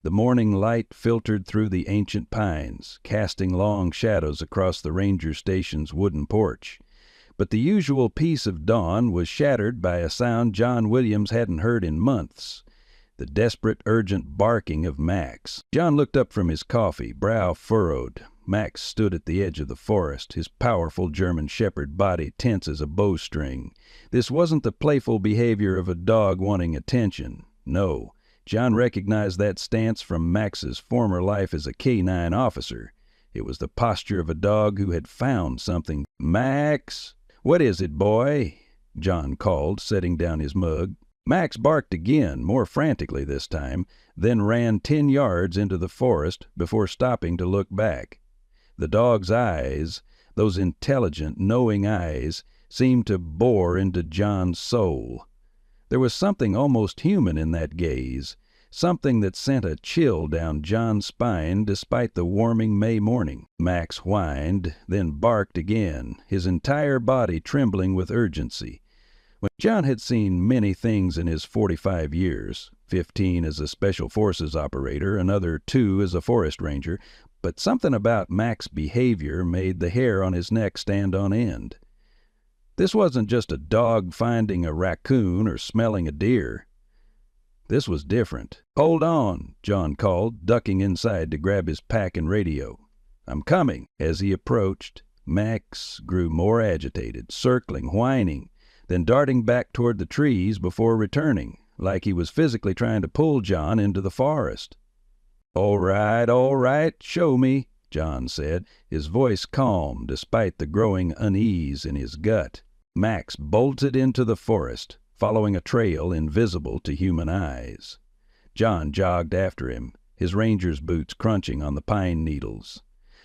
The morning light filtered through the ancient pines, casting long shadows across the ranger station's wooden porch. But the usual peace of dawn was shattered by a sound John Williams hadn't heard in months. The desperate, urgent barking of Max. John looked up from his coffee, brow furrowed. Max stood at the edge of the forest, his powerful German shepherd body tense as a bowstring. This wasn't the playful behavior of a dog wanting attention. No, John recognized that stance from Max's former life as a K-9 officer. It was the posture of a dog who had found something. "Max! What is it, boy?" John called, setting down his mug. Max barked again, more frantically this time, then ran 10 yards into the forest before stopping to look back. The dog's eyes, those intelligent, knowing eyes, seemed to bore into John's soul. There was something almost human in that gaze, something that sent a chill down John's spine despite the warming May morning. Max whined, then barked again, his entire body trembling with urgency. When John had seen many things in his 45 years, 15 as a Special Forces operator, another 2 as a forest ranger, but something about Max's behavior made the hair on his neck stand on end. This wasn't just a dog finding a raccoon or smelling a deer. This was different. "Hold on," John called, ducking inside to grab his pack and radio. "I'm coming." As he approached, Max grew more agitated, circling, whining, then darting back toward the trees before returning, like he was physically trying to pull John into the forest. All right, show me," John said, his voice calm despite the growing unease in his gut. Max bolted into the forest, following a trail invisible to human eyes. John jogged after him, his ranger's boots crunching on the pine needles.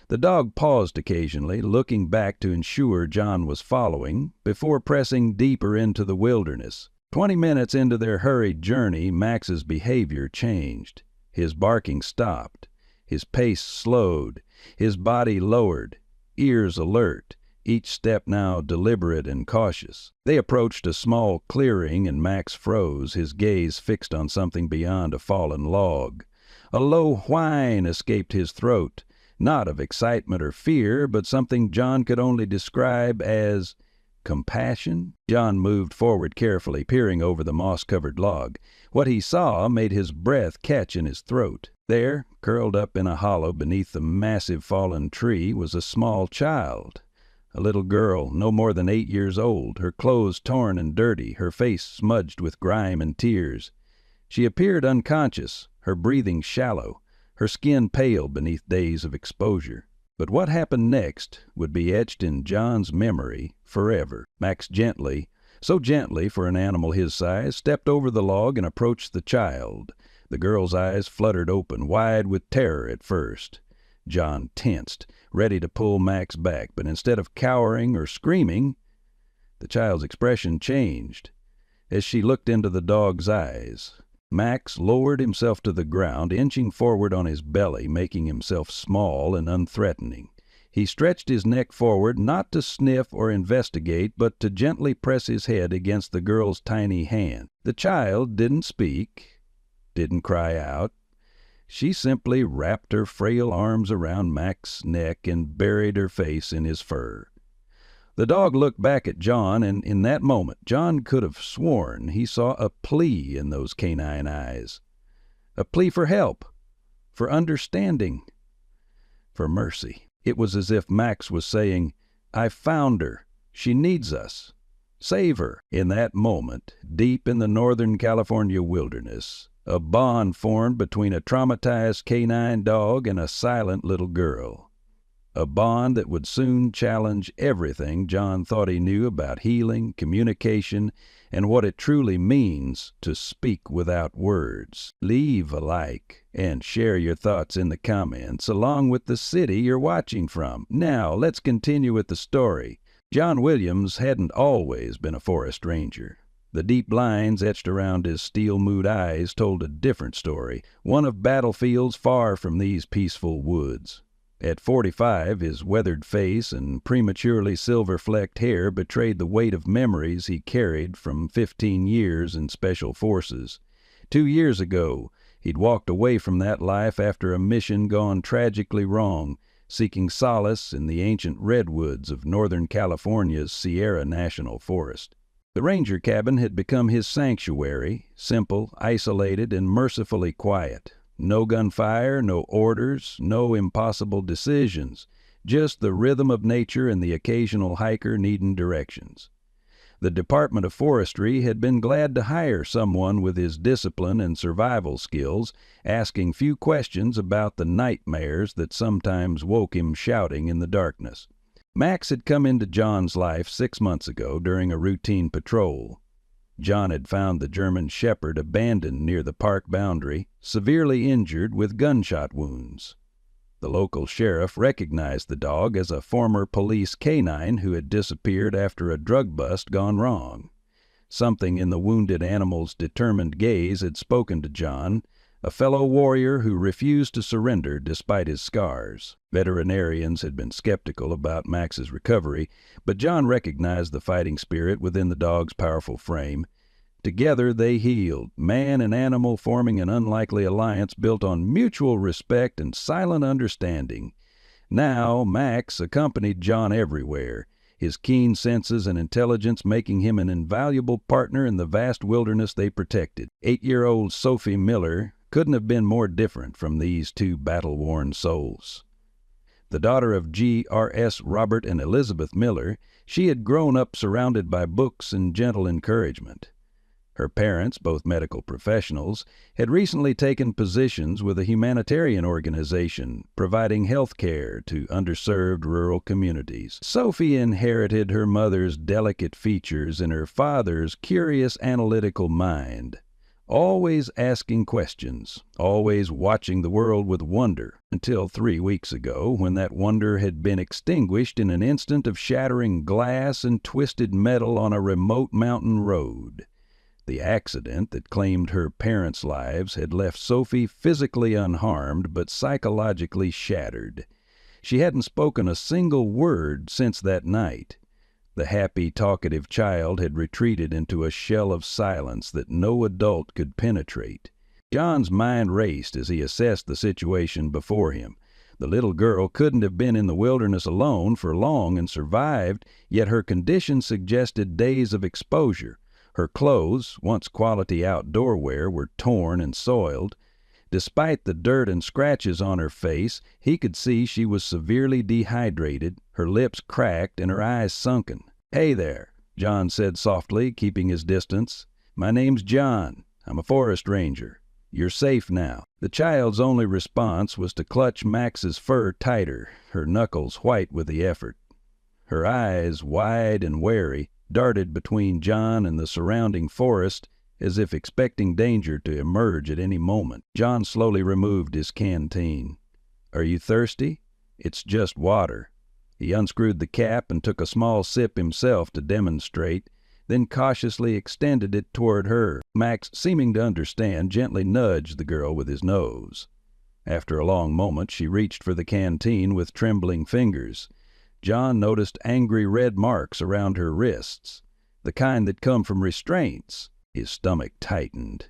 The dog paused occasionally, looking back to ensure John was following, before pressing deeper into the wilderness. 20 minutes into their hurried journey, Max's behavior changed. His barking stopped, his pace slowed, his body lowered, ears alert, each step now deliberate and cautious. They approached a small clearing and Max froze, his gaze fixed on something beyond a fallen log. A low whine escaped his throat, not of excitement or fear, but something John could only describe as compassion. John moved forward carefully, peering over the moss-covered log. What he saw made his breath catch in his throat. There, curled up in a hollow beneath the massive fallen tree, was a small child. A little girl, no more than 8 years old, her clothes torn and dirty, her face smudged with grime and tears. She appeared unconscious, her breathing shallow, her skin pale beneath days of exposure. But what happened next would be etched in John's memory forever. Max gently, so gently for an animal his size, stepped over the log and approached the child. The girl's eyes fluttered open, wide with terror at first. John tensed, ready to pull Max back, but instead of cowering or screaming, the child's expression changed. As she looked into the dog's eyes, Max lowered himself to the ground, inching forward on his belly, making himself small and unthreatening. He stretched his neck forward, not to sniff or investigate, but to gently press his head against the girl's tiny hand. The child didn't speak, didn't cry out. She simply wrapped her frail arms around Max's neck and buried her face in his fur. The dog looked back at John, and in that moment, John could have sworn he saw a plea in those canine eyes. A plea for help, for understanding, for mercy. It was as if Max was saying, "I found her. She needs us. Save her." In that moment, deep in the Northern California wilderness, a bond formed between a traumatized canine dog and a silent little girl. A bond that would soon challenge everything John thought he knew about healing, communication, and what it truly means to speak without words. Leave a like and share your thoughts in the comments along with the city you're watching from. Now, let's continue with the story. John Williams hadn't always been a forest ranger. The deep lines etched around his steel-mood eyes told a different story, one of battlefields far from these peaceful woods. At 45, his weathered face and prematurely silver-flecked hair betrayed the weight of memories he carried from 15 years in Special Forces. 2 years ago, He'd walked away from that life after a mission gone tragically wrong, seeking solace in the ancient redwoods of Northern California's Sierra National Forest. The ranger cabin had become his sanctuary, simple, isolated, and mercifully quiet. No gunfire, no orders, no impossible decisions, just the rhythm of nature and the occasional hiker needing directions. The Department of Forestry had been glad to hire someone with his discipline and survival skills, asking few questions about the nightmares that sometimes woke him shouting in the darkness. Max had come into John's life 6 months ago during a routine patrol. John had found the German Shepherd abandoned near the park boundary, severely injured with gunshot wounds. The local sheriff recognized the dog as a former police canine who had disappeared after a drug bust gone wrong. Something in the wounded animal's determined gaze had spoken to John, a fellow warrior who refused to surrender despite his scars. Veterinarians had been skeptical about Max's recovery, but John recognized the fighting spirit within the dog's powerful frame. Together they healed, man and animal forming an unlikely alliance built on mutual respect and silent understanding. Now Max accompanied John everywhere, his keen senses and intelligence making him an invaluable partner in the vast wilderness they protected. 8-year-old Sophie Miller couldn't have been more different from these two battle-worn souls. The daughter of G.R.S. Robert and Elizabeth Miller, she had grown up surrounded by books and gentle encouragement. Her parents, both medical professionals, had recently taken positions with a humanitarian organization providing health care to underserved rural communities. Sophie inherited her mother's delicate features and her father's curious analytical mind, always asking questions, always watching the world with wonder, until 3 weeks ago when that wonder had been extinguished in an instant of shattering glass and twisted metal on a remote mountain road. The accident that claimed her parents' lives had left Sophie physically unharmed but psychologically shattered. She hadn't spoken a single word since that night. The happy, talkative child had retreated into a shell of silence that no adult could penetrate. John's mind raced as he assessed the situation before him. The little girl couldn't have been in the wilderness alone for long and survived, yet her condition suggested days of exposure. Her clothes, once quality outdoor wear, were torn and soiled. Despite the dirt and scratches on her face, he could see she was severely dehydrated, her lips cracked and her eyes sunken. "Hey there," John said softly, keeping his distance. "My name's John. I'm a forest ranger. You're safe now." The child's only response was to clutch Max's fur tighter, her knuckles white with the effort. Her eyes, wide and wary, darted between John and the surrounding forest as if expecting danger to emerge at any moment. John slowly removed his canteen. "Are you thirsty? It's just water." He unscrewed the cap and took a small sip himself to demonstrate, then cautiously extended it toward her. Max, seeming to understand, gently nudged the girl with his nose. After a long moment, she reached for the canteen with trembling fingers. John noticed angry red marks around her wrists, the kind that come from restraints. His stomach tightened.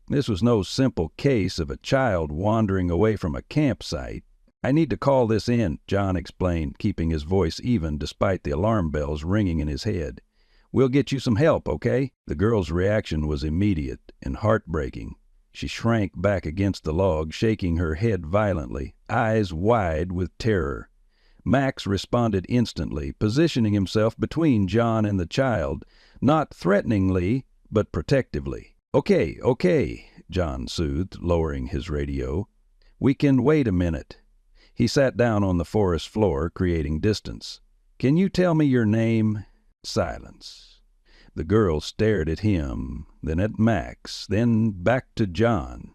This was no simple case of a child wandering away from a campsite. "I need to call this in," John explained, keeping his voice even despite the alarm bells ringing in his head. "We'll get you some help, okay?" The girl's reaction was immediate and heartbreaking. She shrank back against the log, shaking her head violently, eyes wide with terror. Max responded instantly, positioning himself between John and the child, not threateningly, but protectively. Okay, John soothed, lowering his radio. "We can wait a minute." He sat down on the forest floor, creating distance. "Can you tell me your name?" Silence. The girl stared at him, then at Max, then back to John.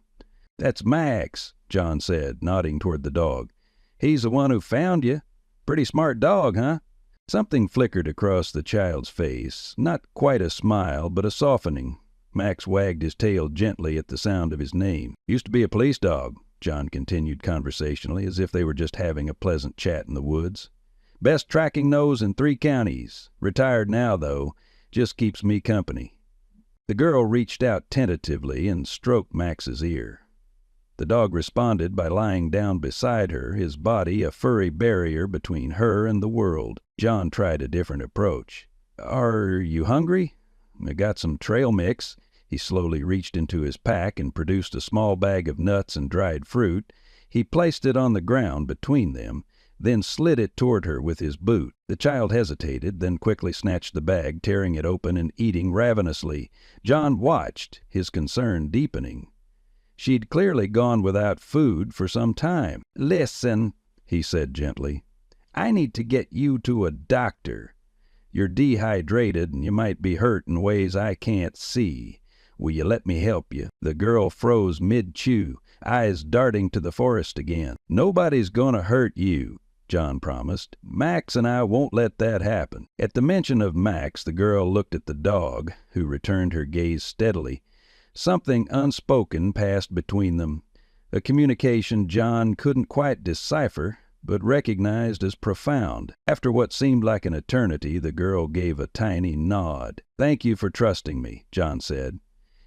"That's Max," John said, nodding toward the dog. "He's the one who found you. Pretty smart dog, huh?" Something flickered across the child's face, not quite a smile, but a softening. Max wagged his tail gently at the sound of his name. "Used to be a police dog," John continued conversationally, as if they were just having a pleasant chat in the woods. "Best tracking nose in 3 counties. Retired now, though. Just keeps me company." The girl reached out tentatively and stroked Max's ear. The dog responded by lying down beside her, his body a furry barrier between her and the world. John tried a different approach. "Are you hungry? I got some trail mix." He slowly reached into his pack and produced a small bag of nuts and dried fruit. He placed it on the ground between them, then slid it toward her with his boot. The child hesitated, then quickly snatched the bag, tearing it open and eating ravenously. John watched, his concern deepening. She'd clearly gone without food for some time. "Listen," he said gently, "I need to get you to a doctor. You're dehydrated and you might be hurt in ways I can't see. Will you let me help you?" The girl froze mid-chew, eyes darting to the forest again. "Nobody's gonna hurt you," John promised. "Max and I won't let that happen." At the mention of Max, the girl looked at the dog, who returned her gaze steadily. Something unspoken passed between them, a communication John couldn't quite decipher, but recognized as profound. After what seemed like an eternity, the girl gave a tiny nod. "Thank you for trusting me," John said.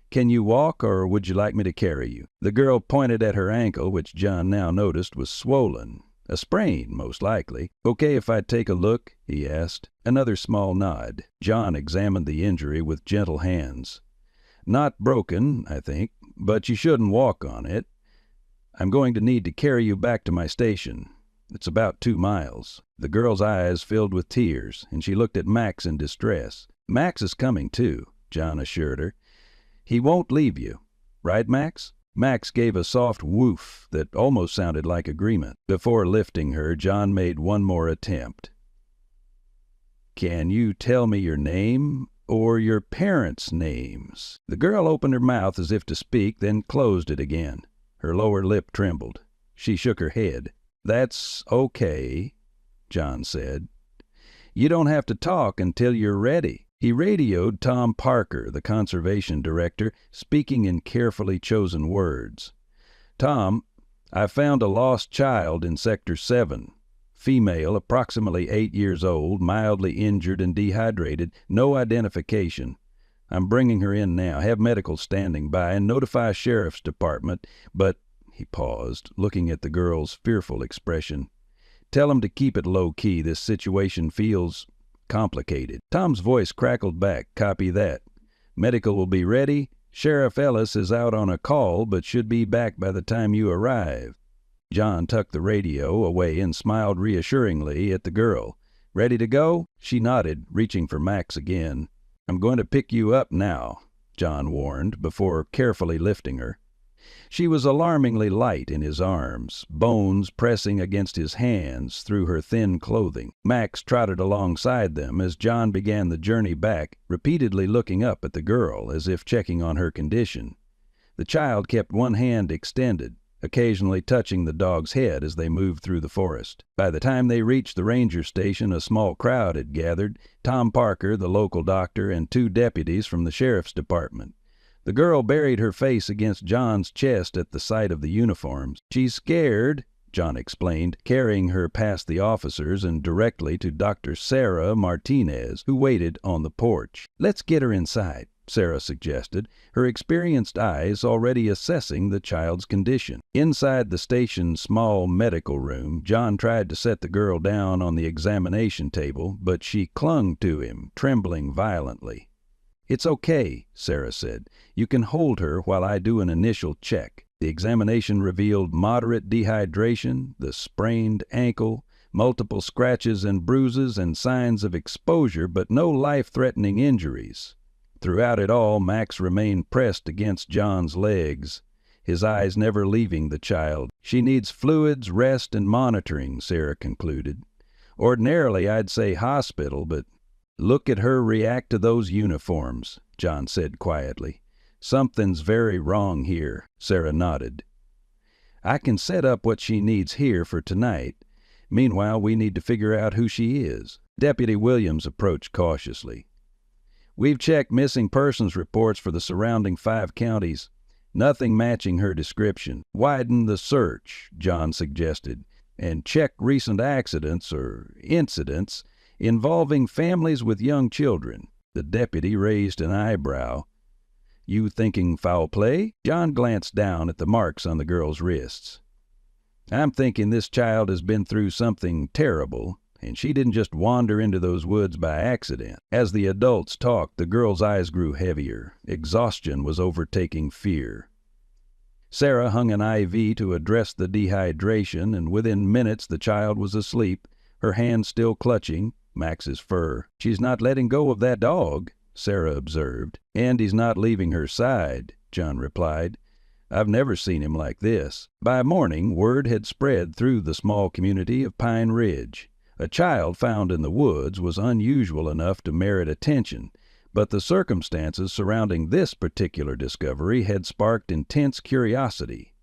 "Can you walk, or would you like me to carry you?" The girl pointed at her ankle, which John now noticed was swollen. A sprain, most likely. "Okay if I take a look?" he asked. Another small nod. John examined the injury with gentle hands. "Not broken, I think, but you shouldn't walk on it. I'm going to need to carry you back to my station. It's about 2 miles. The girl's eyes filled with tears, and she looked at Max in distress. "Max is coming, too," John assured her. "He won't leave you. Right, Max?" Max gave a soft woof that almost sounded like agreement. Before lifting her, John made one more attempt. "Can you tell me your name or your parents' names?" The girl opened her mouth as if to speak, then closed it again. Her lower lip trembled. She shook her head. "That's okay," John said. "You don't have to talk until you're ready." He radioed Tom Parker, the conservation director, speaking in carefully chosen words. "Tom, I found a lost child in Sector 7. Female, approximately 8 years old, mildly injured and dehydrated, no identification. I'm bringing her in now. Have medical standing by and notify Sheriff's Department, but," he paused, looking at the girl's fearful expression, "tell them to keep it low-key. This situation feels complicated." Tom's voice crackled back. "Copy that. Medical will be ready. Sheriff Ellis is out on a call, but should be back by the time you arrive." John tucked the radio away and smiled reassuringly at the girl. "Ready to go?" She nodded, reaching for Max again. "I'm going to pick you up now," John warned, before carefully lifting her. She was alarmingly light in his arms, bones pressing against his hands through her thin clothing. Max trotted alongside them as John began the journey back, repeatedly looking up at the girl as if checking on her condition. The child kept one hand extended, occasionally touching the dog's head as they moved through the forest. By the time they reached the ranger station, a small crowd had gathered, Tom Parker, the local doctor, and 2 deputies from the sheriff's department. The girl buried her face against John's chest at the sight of the uniforms. "She's scared," John explained, carrying her past the officers and directly to Dr. Sarah Martinez, who waited on the porch. "Let's get her inside," Sarah suggested, her experienced eyes already assessing the child's condition. Inside the station's small medical room, John tried to set the girl down on the examination table, but she clung to him, trembling violently. "It's okay," Sarah said. "You can hold her while I do an initial check." The examination revealed moderate dehydration, the sprained ankle, multiple scratches and bruises, and signs of exposure, but no life-threatening injuries. Throughout it all, Max remained pressed against John's legs, his eyes never leaving the child. "She needs fluids, rest, and monitoring," Sarah concluded. "Ordinarily, I'd say hospital, but—" "Look at her react to those uniforms," John said quietly. "Something's very wrong here." Sarah nodded. "I can set up what she needs here for tonight. Meanwhile, we need to figure out who she is." Deputy Williams approached cautiously. "We've checked missing persons reports for the surrounding 5 counties. Nothing matching her description. Widen the search," John suggested, "and check recent accidents or incidents involving families with young children." The deputy raised an eyebrow. You thinking foul play?" John glanced down at the marks on the girl's wrists. "I'm thinking this child has been through something terrible, and she didn't just wander into those woods by accident." As the adults talked, the girl's eyes grew heavier. Exhaustion was overtaking fear. Sarah hung an IV to address the dehydration, and within minutes the child was asleep, her hand still clutching Max's fur. "She's not letting go of that dog," Sarah observed. "And he's not leaving her side," John replied. "I've never seen him like this." By morning, word had spread through the small community of Pine Ridge. A child found in the woods was unusual enough to merit attention, but the circumstances surrounding this particular discovery had sparked intense curiosity.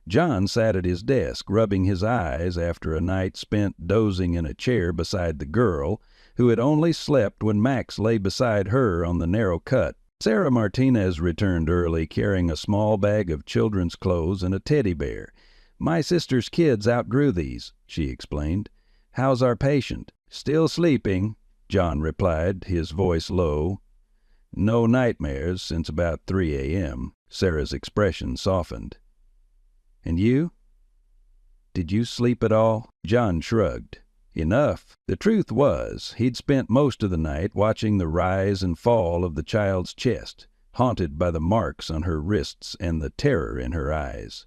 John sat at his desk, rubbing his eyes after a night spent dozing in a chair beside the girl, who had only slept when Max lay beside her on the narrow cut. Sarah Martinez returned early, carrying a small bag of children's clothes and a teddy bear. "My sister's kids outgrew these," she explained. "How's our patient?" "Still sleeping," John replied, his voice low. "No nightmares since about 3 a.m. Sarah's expression softened. "And you? Did you sleep at all?" John shrugged. "Enough." The truth was, he'd spent most of the night watching the rise and fall of the child's chest, haunted by the marks on her wrists and the terror in her eyes.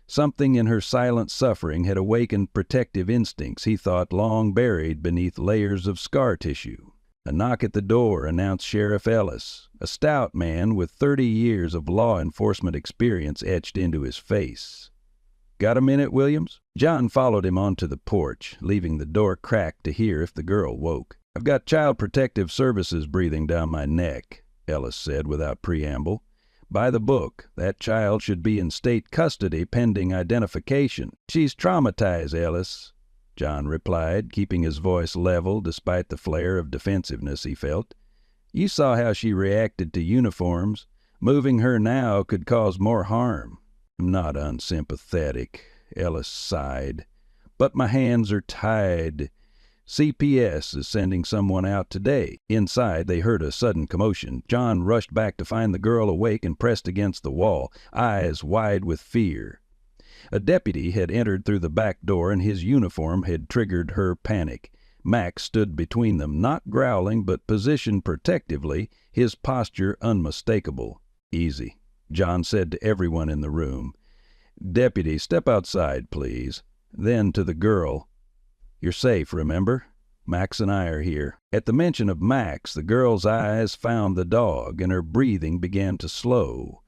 Something in her silent suffering had awakened protective instincts he thought long buried beneath layers of scar tissue. A knock at the door announced Sheriff Ellis, a stout man with 30 years of law enforcement experience etched into his face. "Got a minute, Williams?" John followed him onto the porch, leaving the door cracked to hear if the girl woke. "I've got Child Protective Services breathing down my neck," Ellis said without preamble. "By the book, that child should be in state custody pending identification." "She's traumatized, Ellis," John replied, keeping his voice level despite the flare of defensiveness he felt. "You saw how she reacted to uniforms. Moving her now could cause more harm." "I'm not unsympathetic," Ellis sighed, "but my hands are tied. CPS is sending someone out today." Inside, they heard a sudden commotion. John rushed back to find the girl awake and pressed against the wall, eyes wide with fear. A deputy had entered through the back door, and his uniform had triggered her panic. Max stood between them, not growling but positioned protectively, his posture unmistakable. "Easy," John said to everyone in the room. "Deputy, step outside, please." Then to the girl, "You're safe, remember? Max and I are here." At the mention of Max, the girl's eyes found the dog, and her breathing began to slow.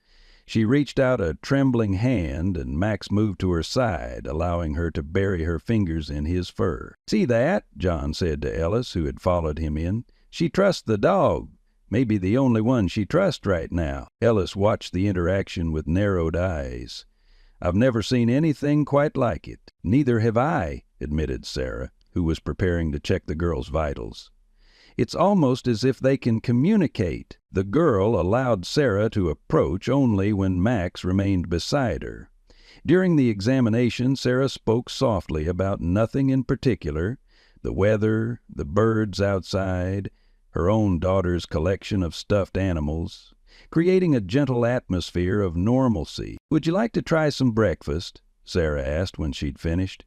She reached out a trembling hand, and Max moved to her side, allowing her to bury her fingers in his fur. "See that?" John said to Ellis, who had followed him in. "She trusts the dog. Maybe the only one she trusts right now." Ellis watched the interaction with narrowed eyes. "I've never seen anything quite like it." "Neither have I," admitted Sarah, who was preparing to check the girl's vitals. "It's almost as if they can communicate." The girl allowed Sarah to approach only when Max remained beside her. During the examination, Sarah spoke softly about nothing in particular: the weather, the birds outside, her own daughter's collection of stuffed animals, creating a gentle atmosphere of normalcy. "Would you like to try some breakfast?" Sarah asked when she'd finished.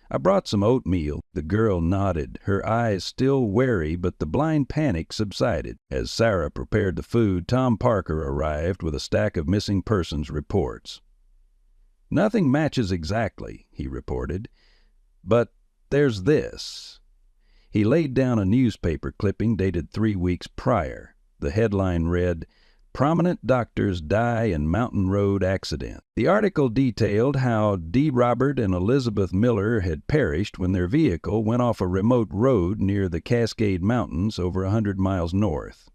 "I brought some oatmeal." The girl nodded, her eyes still wary, but the blind panic subsided. As Sarah prepared the food, Tom Parker arrived with a stack of missing persons reports. "Nothing matches exactly," he reported, "but there's this." He laid down a newspaper clipping dated 3 weeks prior. The headline read, "Prominent Doctors Die in Mountain Road Accident." The article detailed how D. Robert and Elizabeth Miller had perished when their vehicle went off a remote road near the Cascade Mountains over 100 miles north.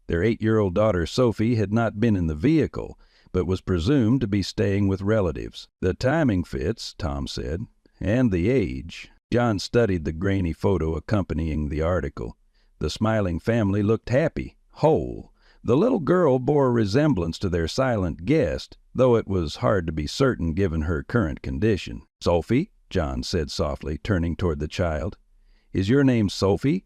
Their 8-year-old daughter Sophie had not been in the vehicle, but was presumed to be staying with relatives. "The timing fits," Tom said, "and the age." John studied the grainy photo accompanying the article. The smiling family looked happy, whole. The little girl bore a resemblance to their silent guest, though it was hard to be certain given her current condition. "Sophie," John said softly, turning toward the child. "Is your name Sophie?"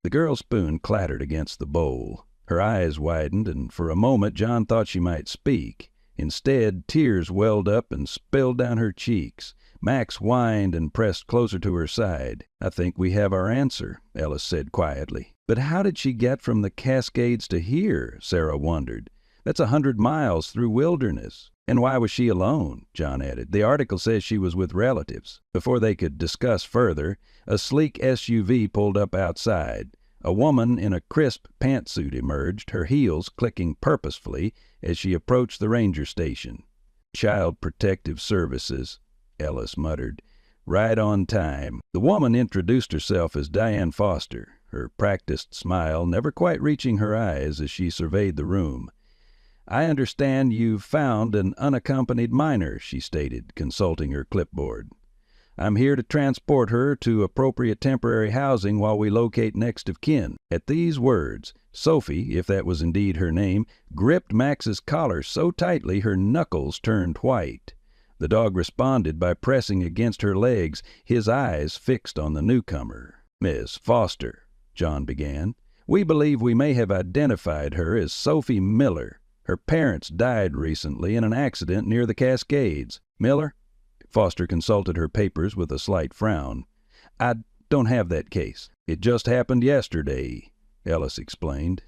The girl's spoon clattered against the bowl. Her eyes widened, and for a moment John thought she might speak. Instead, tears welled up and spilled down her cheeks. Max whined and pressed closer to her side. "I think we have our answer," Ellis said quietly. "But how did she get from the Cascades to here?" Sarah wondered. "That's 100 miles through wilderness." "And why was she alone?" John added. "The article says she was with relatives." Before they could discuss further, a sleek SUV pulled up outside. A woman in a crisp pantsuit emerged, her heels clicking purposefully as she approached the ranger station. "Child Protective Services," Ellis muttered. "Right on time." The woman introduced herself as Diane Foster, her practiced smile never quite reaching her eyes as she surveyed the room. "I understand you've found an unaccompanied minor," she stated, consulting her clipboard. "I'm here to transport her to appropriate temporary housing while we locate next of kin." At these words, Sophie, if that was indeed her name, gripped Max's collar so tightly her knuckles turned white. The dog responded by pressing against her legs, his eyes fixed on the newcomer. "Miss Foster," John began, "we believe we may have identified her as Sophie Miller. Her parents died recently in an accident near the Cascades." "Miller?" Foster consulted her papers with a slight frown. "I don't have that case. It just happened yesterday," Ellis explained.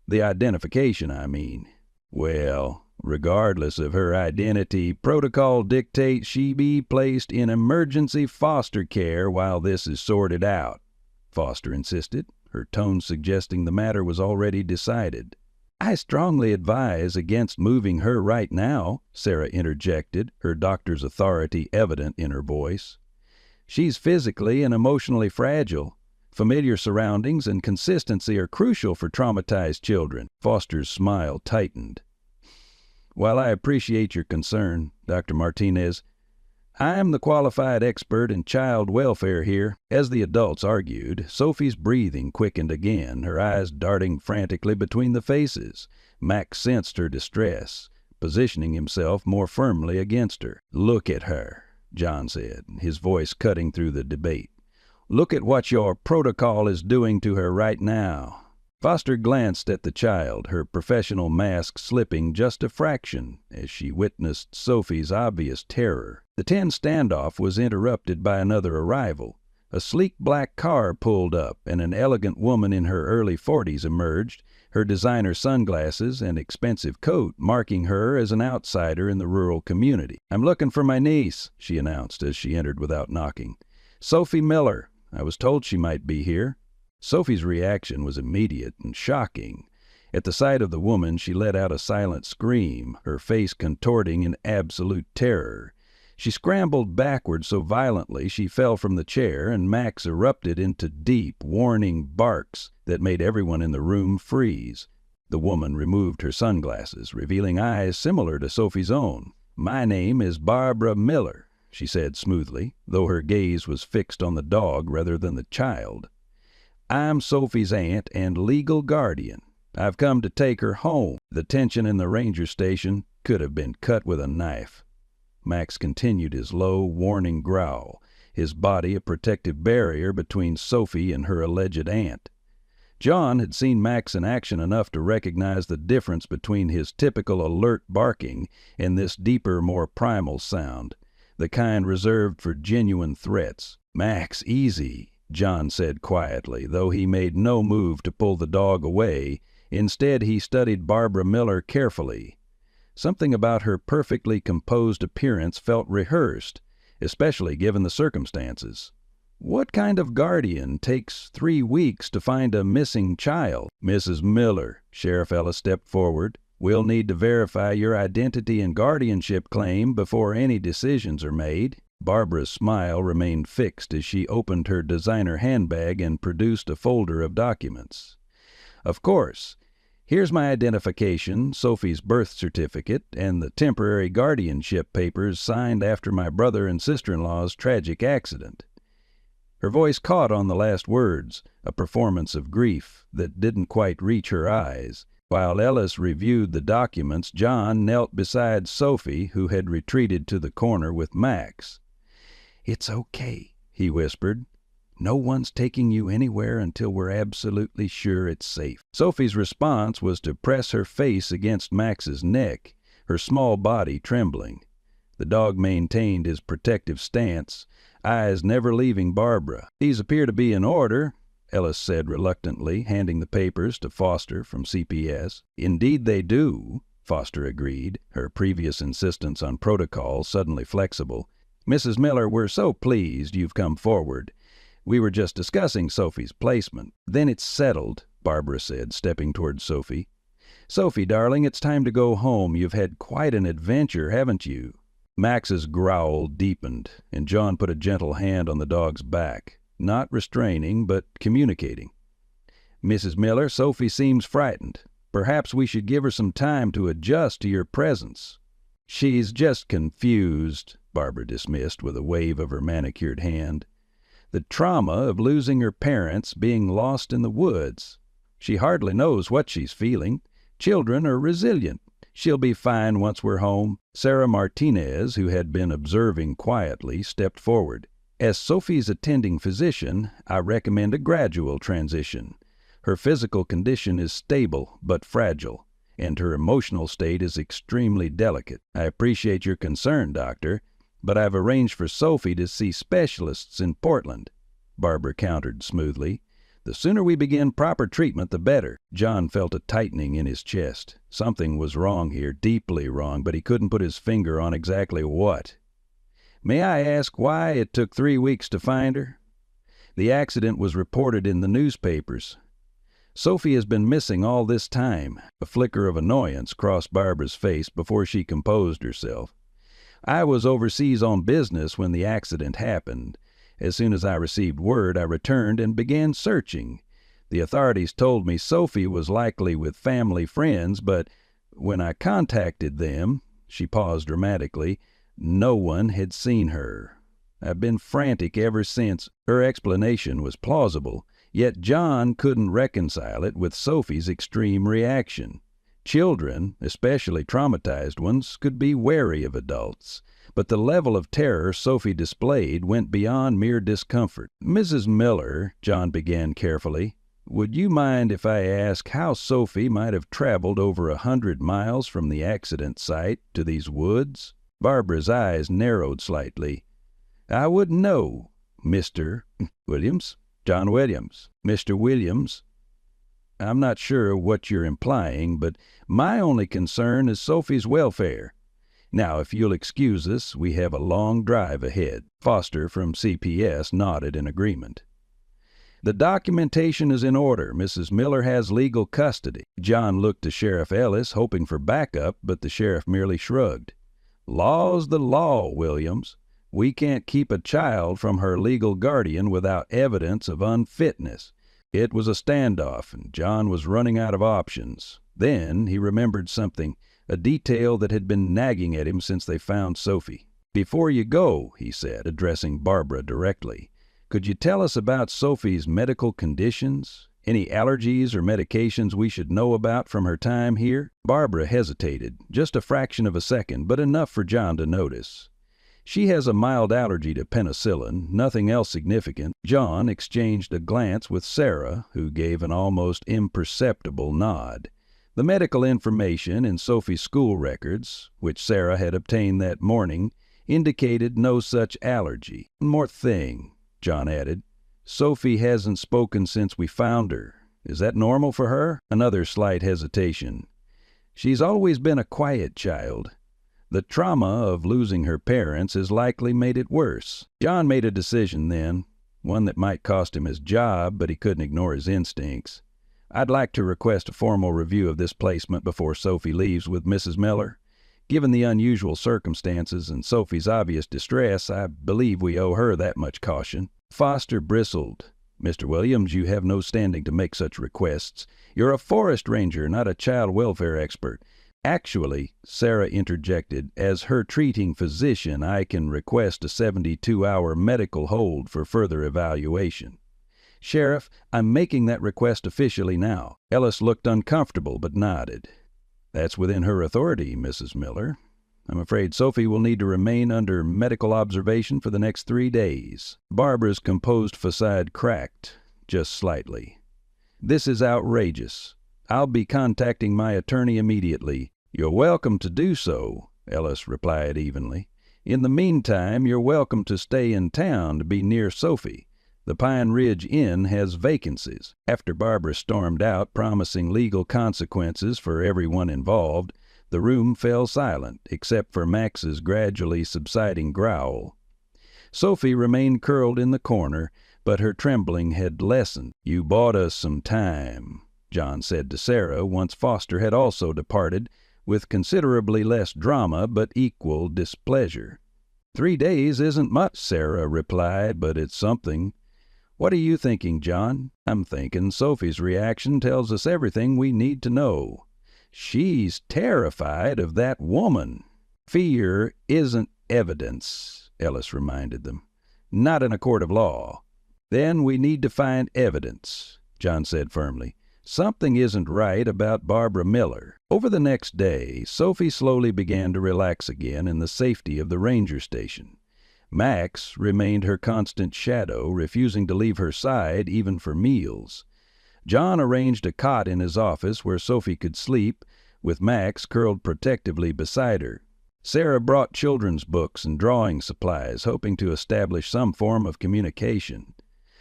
"The identification, I mean." "Well, regardless of her identity, protocol dictates she be placed in emergency foster care while this is sorted out," Foster insisted, her tone suggesting the matter was already decided. "I strongly advise against moving her right now," Sarah interjected, her doctor's authority evident in her voice. "She's physically and emotionally fragile. Familiar surroundings and consistency are crucial for traumatized children." Foster's smile tightened. "While I appreciate your concern, Dr. Martinez, I'm the qualified expert in child welfare here." As the adults argued, Sophie's breathing quickened again, her eyes darting frantically between the faces. Max sensed her distress, positioning himself more firmly against her. "Look at her," John said, his voice cutting through the debate. "Look at what your protocol is doing to her right now." Foster glanced at the child, her professional mask slipping just a fraction as she witnessed Sophie's obvious terror. The tense standoff was interrupted by another arrival. A sleek black car pulled up, and an elegant woman in her early 40s emerged, her designer sunglasses and expensive coat marking her as an outsider in the rural community. "I'm looking for my niece," she announced as she entered without knocking. "Sophie Miller. I was told she might be here." Sophie's reaction was immediate and shocking. At the sight of the woman, she let out a silent scream, her face contorting in absolute terror. She scrambled backward so violently she fell from the chair, and Max erupted into deep, warning barks that made everyone in the room freeze. The woman removed her sunglasses, revealing eyes similar to Sophie's own. "My name is Barbara Miller," she said smoothly, though her gaze was fixed on the dog rather than the child. "I'm Sophie's aunt and legal guardian. I've come to take her home." The tension in the ranger station could have been cut with a knife. Max continued his low, warning growl, his body a protective barrier between Sophie and her alleged aunt. John had seen Max in action enough to recognize the difference between his typical alert barking and this deeper, more primal sound, the kind reserved for genuine threats. "Max, easy," John said quietly, though he made no move to pull the dog away. Instead, he studied Barbara Miller carefully. Something about her perfectly composed appearance felt rehearsed, especially given the circumstances. "What kind of guardian takes 3 weeks to find a missing child?" "Mrs. Miller," Sheriff Ellis stepped forward, "we'll need to verify your identity and guardianship claim before any decisions are made." Barbara's smile remained fixed as she opened her designer handbag and produced a folder of documents. "Of course. Here's my identification, Sophie's birth certificate, and the temporary guardianship papers signed after my brother and sister-in-law's tragic accident." Her voice caught on the last words, a performance of grief that didn't quite reach her eyes. While Ellis reviewed the documents, John knelt beside Sophie, who had retreated to the corner with Max. "It's okay," he whispered. No one's taking you anywhere until we're absolutely sure it's safe." Sophie's response was to press her face against Max's neck, her small body trembling. The dog maintained his protective stance, eyes never leaving Barbara. "These appear to be in order," Ellis said reluctantly, handing the papers to Foster from CPS. "Indeed they do," Foster agreed, her previous insistence on protocol suddenly flexible. "Mrs. Miller, we're so pleased you've come forward. We were just discussing Sophie's placement." "Then it's settled," Barbara said, stepping toward Sophie. "Sophie, darling, it's time to go home. You've had quite an adventure, haven't you?" Max's growl deepened, and John put a gentle hand on the dog's back, not restraining, but communicating. "Mrs. Miller, Sophie seems frightened. Perhaps we should give her some time to adjust to your presence." "She's just confused," Barbara dismissed with a wave of her manicured hand. "The trauma of losing her parents, being lost in the woods. She hardly knows what she's feeling. Children are resilient. She'll be fine once we're home." Sarah Martinez, who had been observing quietly, stepped forward. "As Sophie's attending physician, I recommend a gradual transition. Her physical condition is stable but fragile, and her emotional state is extremely delicate. I appreciate your concern, doctor, but I've arranged for Sophie to see specialists in Portland," Barbara countered smoothly. "The sooner we begin proper treatment, the better." John felt a tightening in his chest. Something was wrong here, deeply wrong, but he couldn't put his finger on exactly what. "May I ask why it took 3 weeks to find her?" "The accident was reported in the newspapers. Sophie has been missing all this time." A flicker of annoyance crossed Barbara's face before she composed herself. "I was overseas on business when the accident happened. As soon as I received word, I returned and began searching. The authorities told me Sophie was likely with family friends, but when I contacted them," she paused dramatically, "no one had seen her. I've been frantic ever since." Her explanation was plausible, yet John couldn't reconcile it with Sophie's extreme reaction. Children, especially traumatized ones, could be wary of adults, but the level of terror Sophie displayed went beyond mere discomfort. "Mrs. Miller," John began carefully, "would you mind if I ask how Sophie might have traveled over 100 miles from the accident site to these woods?" Barbara's eyes narrowed slightly. "I wouldn't know, Mr. Williams. John Williams. Mr. Williams. I'm not sure what you're implying, but my only concern is Sophie's welfare. Now, if you'll excuse us, we have a long drive ahead." Foster from CPS nodded in agreement. "The documentation is in order. Mrs. Miller has legal custody." John looked to Sheriff Ellis, hoping for backup, but the sheriff merely shrugged. "Law's the law, Williams. We can't keep a child from her legal guardian without evidence of unfitness." It was a standoff, and John was running out of options. Then he remembered something, a detail that had been nagging at him since they found Sophie. "Before you go," he said, addressing Barbara directly, "could you tell us about Sophie's medical conditions? Any allergies or medications we should know about from her time here?" Barbara hesitated, just a fraction of a second, but enough for John to notice. "She has a mild allergy to penicillin, nothing else significant." John exchanged a glance with Sarah, who gave an almost imperceptible nod. The medical information in Sophie's school records, which Sarah had obtained that morning, indicated no such allergy. "One more thing," John added. "Sophie hasn't spoken since we found her. Is that normal for her?" Another slight hesitation. "She's always been a quiet child. The trauma of losing her parents has likely made it worse." John made a decision then, one that might cost him his job, but he couldn't ignore his instincts. "I'd like to request a formal review of this placement before Sophie leaves with Mrs. Miller. Given the unusual circumstances and Sophie's obvious distress, I believe we owe her that much caution." Foster bristled. "Mr. Williams, you have no standing to make such requests. You're a forest ranger, not a child welfare expert." "Actually," Sarah interjected, "as her treating physician, I can request a 72-hour medical hold for further evaluation." "Sheriff, I'm making that request officially now." Ellis looked uncomfortable but nodded. "That's within her authority, Mrs. Miller. I'm afraid Sophie will need to remain under medical observation for the next 3 days." Barbara's composed facade cracked, just slightly. "This is outrageous. I'll be contacting my attorney immediately." "You're welcome to do so," Ellis replied evenly. "In the meantime, you're welcome to stay in town to be near Sophie. The Pine Ridge Inn has vacancies." After Barbara stormed out, promising legal consequences for everyone involved, the room fell silent, except for Max's gradually subsiding growl. Sophie remained curled in the corner, but her trembling had lessened. "You bought us some time," John said to Sarah, once Foster had also departed, with considerably less drama but equal displeasure. 3 days isn't much," Sarah replied, "but it's something. What are you thinking, John?" "I'm thinking Sophie's reaction tells us everything we need to know. She's terrified of that woman." "Fear isn't evidence," Ellis reminded them. "Not in a court of law." "Then we need to find evidence," John said firmly. "Something isn't right about Barbara Miller." Over the next day, Sophie slowly began to relax again in the safety of the ranger station. Max remained her constant shadow, refusing to leave her side even for meals. John arranged a cot in his office where Sophie could sleep, with Max curled protectively beside her. Sarah brought children's books and drawing supplies, hoping to establish some form of communication.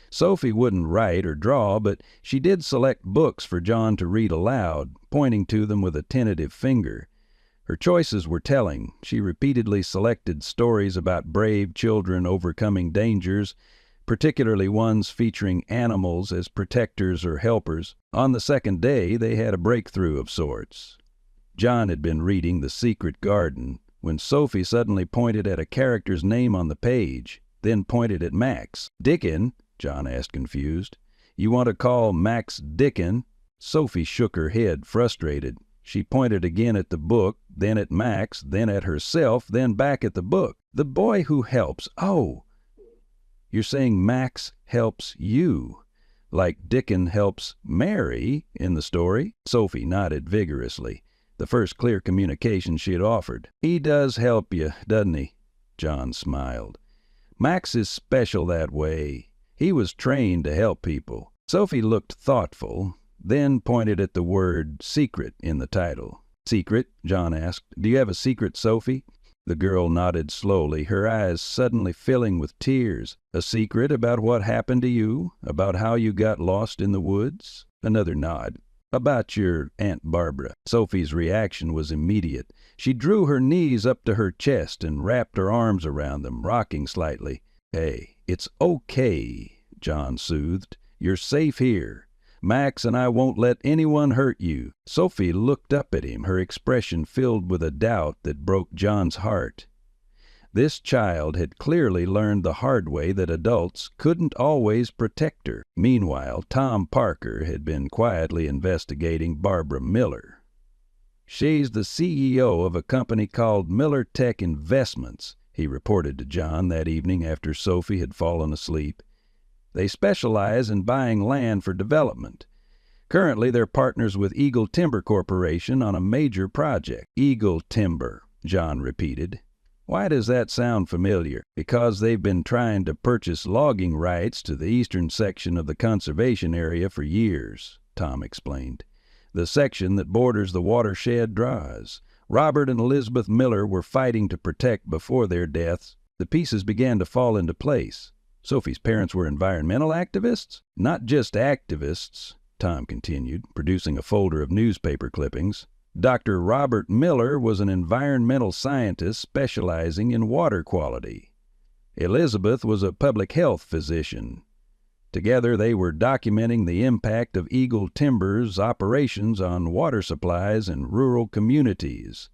Sophie wouldn't write or draw, but she did select books for John to read aloud, pointing to them with a tentative finger. Her choices were telling. She repeatedly selected stories about brave children overcoming dangers, particularly ones featuring animals as protectors or helpers. On the second day, they had a breakthrough of sorts. John had been reading The Secret Garden when Sophie suddenly pointed at a character's name on the page, then pointed at Max. "Dickon?" John asked, confused. "You want to call Max Dickon?" Sophie shook her head, frustrated. She pointed again at the book, then at Max, then at herself, then back at the book. "The boy who helps. Oh, you're saying Max helps you, like Dickon helps Mary in the story?" Sophie nodded vigorously, the first clear communication she had offered. "He does help you, doesn't he?" John smiled. "Max is special that way. He was trained to help people." Sophie looked thoughtful, then pointed at the word secret in the title. "Secret?" John asked. "Do you have a secret, Sophie?" The girl nodded slowly, her eyes suddenly filling with tears. "A secret about what happened to you? About how you got lost in the woods?" Another nod. "About your Aunt Barbara." Sophie's reaction was immediate. She drew her knees up to her chest and wrapped her arms around them, rocking slightly. "Hey, it's okay," John soothed. "You're safe here. Max and I won't let anyone hurt you." Sophie looked up at him, her expression filled with a doubt that broke John's heart. This child had clearly learned the hard way that adults couldn't always protect her. Meanwhile, Tom Parker had been quietly investigating Barbara Miller. "She's the CEO of a company called Miller Tech Investments," he reported to John that evening after Sophie had fallen asleep. "They specialize in buying land for development. Currently, they're partners with Eagle Timber Corporation on a major project." "Eagle Timber," John repeated. "Why does that sound familiar?" "Because they've been trying to purchase logging rights to the eastern section of the conservation area for years," Tom explained. "The section that borders the watershed draws. Robert and Elizabeth Miller were fighting to protect before their deaths. The pieces began to fall into place." "Sophie's parents were environmental activists?" "Not just activists," Tom continued, producing a folder of newspaper clippings. "Dr. Robert Miller was an environmental scientist specializing in water quality. Elizabeth was a public health physician. Together they were documenting the impact of Eagle Timber's operations on water supplies in rural communities.